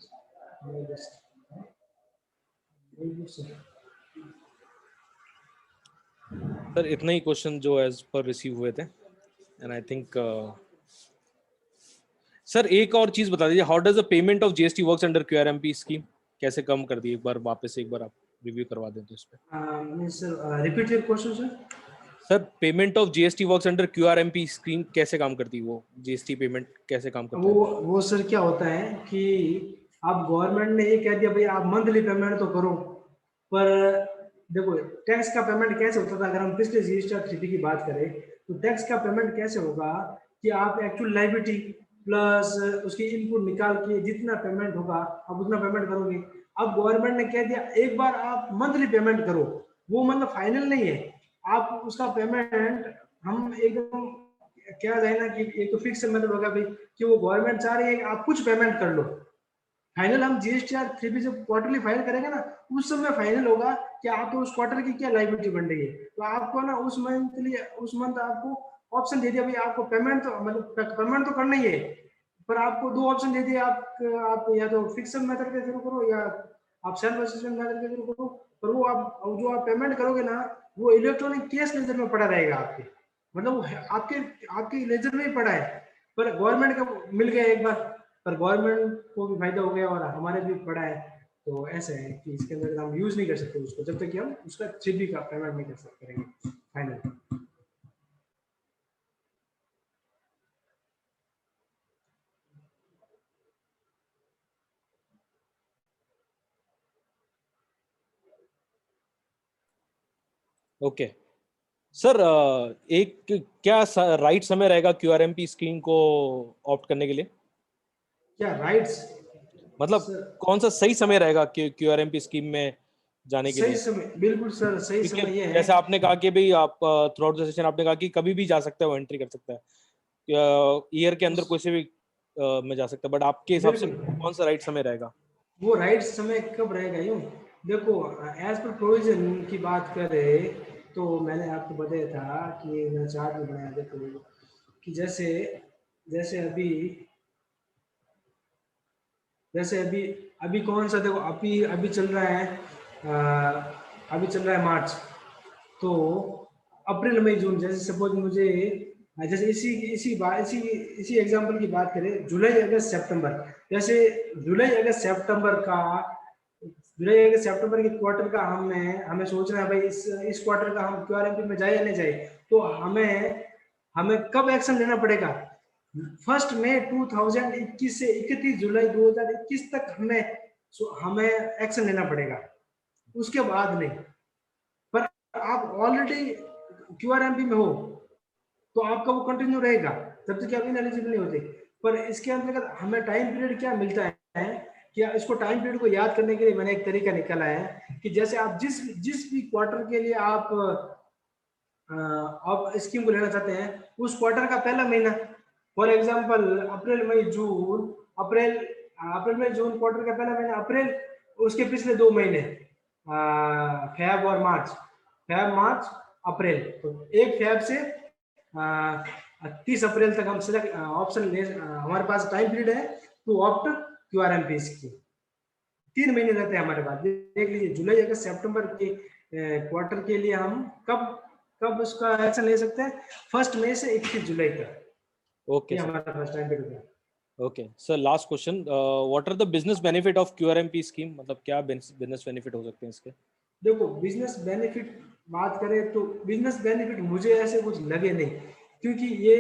सर इतना ही क्वेश्चन जो एज पर रिसीव हुए थे, एंड आई थिंक सर एक और चीज बता दीजिए, how does the payment of GST works under QRMP scheme, कैसे कम कर दी, एक बार वापस एक बार आप रिव्यू करवा दें तो इस पे। Sir repeat your question sir. Sir payment of GST works under QRMP scheme कैसे काम करती है, वो GST पेमेंट कैसे काम करता है? वो सर क्या होता है कि आप गवर्नमेंट ने ये कह दिया भाई आप मंथली पेमेंट तो करो, पर देखो टैक्स का पेमेंट कैसे होता था, अगर हम पिछले GST 3B की बात करें तो टैक्स का पेमेंट कैसे होगा कि आप एक्चुअल लायबिलिटी प्लस उसकी इनपुट निकाल के जितना पेमेंट होगा आप उतना पेमेंट करोगे। अब गवर्नमेंट ने कह दिया एक बार आप मंथली पेमेंट करो, वो मतलब फाइनल नहीं है, आप उसका पेमेंट हम एकदम क्या जाए ना कि एक तो फिक्स मेथड होगा भाई कि वो गवर्नमेंट चाह रही है कि आप कुछ पेमेंट कर लो। फाइनल हम GST 3B जब क्वार्टरली फाइल करेंगे ना उस समय फाइनल होगा कि आपको उस क्वार्टर की क्या लायबिलिटी बन रही है, तो आपको ना उस मंथ आपको ऑप्शन दे दिया भाई आपको पेमेंट तो मतलब पेमेंट तो करना ही है, पर आपको 2 ऑप्शन दे दिए, आप या तो फिक्सन मेथड के थ्रू करो या आप सेल्फ असिस्टेंट मेथड के थ्रू करो, पर वो आप जो आप पेमेंट करोगे ना वो इलेक्ट्रॉनिक कैश लेजर में पड़ा रहेगा आपके, मतलब वो आपके आपके लेजर में ही पड़ा है, पर गवर्नमेंट का मिल गया एक बार, पर गवर्नमेंट को भी फायदा हो गया और हमारे भी पड़ा है। तो ऐसे है कि इसके अंदर हम यूज नहीं कर सकते उसको जब तक कि हम उसका 3B का पेमेंट नहीं कर सकते करेंगे फाइनल। ओके सर, एक क्या राइट समय रहेगा QRMP स्कीम को ऑप्ट करने के लिए? क्या राइट्स? मतलब कौन सा सही समय रहेगा QRMP स्कीम में जाने के सही लिए? समय, बिल्कुल सर सही समय ये है। जैसे आपने कहा कि भाई आप थ्रू आउट द सेशन आपने कहा कि कभी भी जा सकता है, वो एंट्री कर सकता है, ईयर के अंदर कोई से भी में जा सकता है, बट आपके हिसाब से कौन सा राइट समय रहेगा? वो राइट समय कब रहेगा, यूं देखो एज पर प्रोविजन की बात करें तो मैंने आपको बताया था कि मैंने चार्ट में बनाया, देखो कि जैसे जैसे अभी अभी कौन सा, देखो अभी अभी चल रहा है अभी चल रहा है मार्च, तो अप्रैल मई जून, जैसे सपोज मुझे जैसे इसी एग्जांपल की बात करें जुलाई अगस्त सितंबर, जैसे जुलाई अगस्त सितंबर के क्वार्टर का हमें सोचना है भाई इस क्वार्टर का हम QRMP में जाए या नहीं जाए, तो हमें कब एक्शन लेना पड़ेगा? 1 मई 2021 से 31 जुलाई 2021 तक हमें एक्शन लेना पड़ेगा, उसके बाद नहीं। पर आप ऑलरेडी QRMP में हो तो आपका वो कंटिन्यू रहेगा जब तक आप इनएलिजिबल नहीं होते। पर इसके अंतर्गत हमें टाइम पीरियड क्या मिलता है कि इसको टाइम पीरियड को याद करने के लिए मैंने एक तरीका निकाला है कि जैसे आप जिस भी क्वार्टर के लिए आप स्कीम को लेना चाहते हैं उस क्वार्टर का पहला महीना, for example April May June, April May June quarter का पहला महीना अप्रैल, उसके पिछले 2 महीने फेब और मार्च, फेब मार्च अप्रैल, तो 1 फेब से 30 अप्रैल तक हम सिलेक्ट ऑप्शन ले, हमारे पास टाइम पीरियड है टू ऑप्ट QRMP स्कीम, 3 महीने रहते हैं हमारे पास। देख लीजिए जुलाई अगस्त सितंबर के क्वार्टर के लिए हम कब उसका एक्शन ले सकते हैं, 1 मई से 31 जुलाई तक, ओके ये हमारा फर्स्ट टाइम पीरियड है। Okay sir, last question, what are the business benefit of QRMP scheme, मतलब क्या बिजनेस बेनिफिट हो सकते हैं इसके? देखो बिजनेस बेनिफिट बात करें तो बिजनेस बेनिफिट मुझे ऐसे कुछ लगे नहीं, क्योंकि ये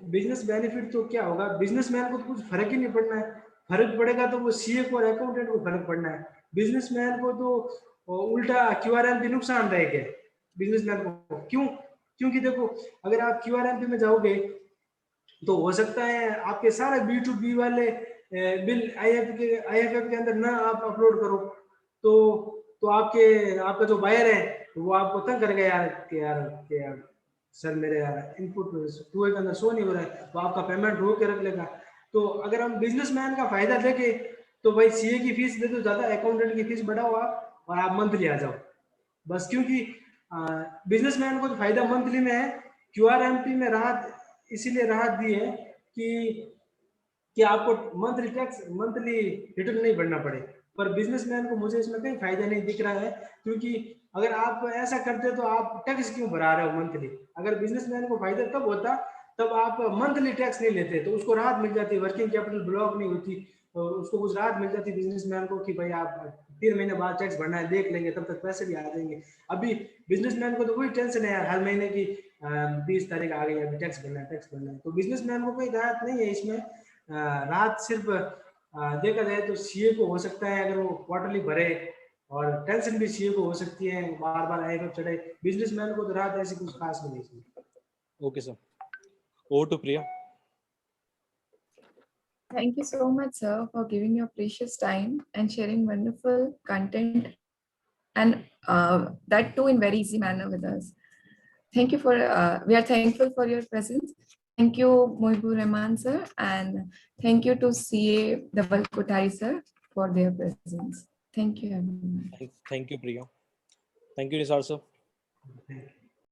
बिजनेस बेनिफिट तो क्या होगा, बिजनेसमैन को तो कुछ फर्क ही नहीं पड़ना है। फर्क पड़ेगा तो वो सीए को और अकाउंटेंट को फर्क पड़ना है। बिजनेसमैन को तो उल्टा क्यूआरएम भी नुकसानदायक है बिजनेसमैन को। क्यों? क्योंकि देखो, अगर आप क्यूआरएम में जाओगे तो हो सकता है आपके सारे B2B वाले बिल आईएफएफ के अंदर ना आप अपलोड करो, तो आपका जो बायर है वो आपको तंग करेगा यार कि यार सर मेरे यार इनपुट टू के अंदर शो नहीं हो रहा है, तो आपका पेमेंट रोक के रख लेगा। तो अगर हम बिजनेसमैन का फायदा देखें तो भाई सीए की फीस दे दो ज्यादा, अकाउंटेंट की फीस बढ़ाओ आप, और आप मंथली आ जाओ बस। क्योंकि बिजनेसमैन को तो फायदा मंथली में है। क्यूआरएमपी में राहत इसीलिए राहत दी है कि आपको मंथली रिटर्न नहीं भरना पड़े। पर बिजनेसमैन को मुझे इसमें कहीं फायदा नहीं दिख रहा है, क्योंकि अगर आप ऐसा करते तो आप टैक्स क्यों भरा रहे हो मंथली? अगर बिजनेसमैन को फायदा तब होता तब आप मंथली टैक्स नहीं लेते, तो उसको राहत मिल जाती, वर्किंग कैपिटल ब्लॉक नहीं होती, और उसको कुछ राहत मिल जाती बिजनेसमैन को कि भाई आप 3 महीने बाद टैक्स भरना है, देख लेंगे, तब तक पैसे भी आ जाएंगे। अभी बिजनेसमैन को तो वही टेंशन है यार, हर महीने की 20 तारीख आ गई, अभी टैक्स भरना है। तो बिजनेसमैन को कोई राहत नहीं है इसमें। राहत सिर्फ देखा जाए तो सीए को हो सकता है, अगर वो क्वार्टरली भरे, और टेंशन भी सीए को हो सकती है बार बार आईएफएफ चढ़े। बिजनेसमैन को तो राहत ऐसी कुछ खास नहीं है। Okay sir, over to Priya. Thank you so much, sir, for giving your precious time and sharing wonderful content, and that too in very easy manner with us. Thank you for, we are thankful for your presence. Thank you, Mohibur Rahman sir, and thank you to CA Dhaval Kothari sir for their presence. Thank you, everyone. Thank you, Priya. Thank you, Nisar sir. Thank you.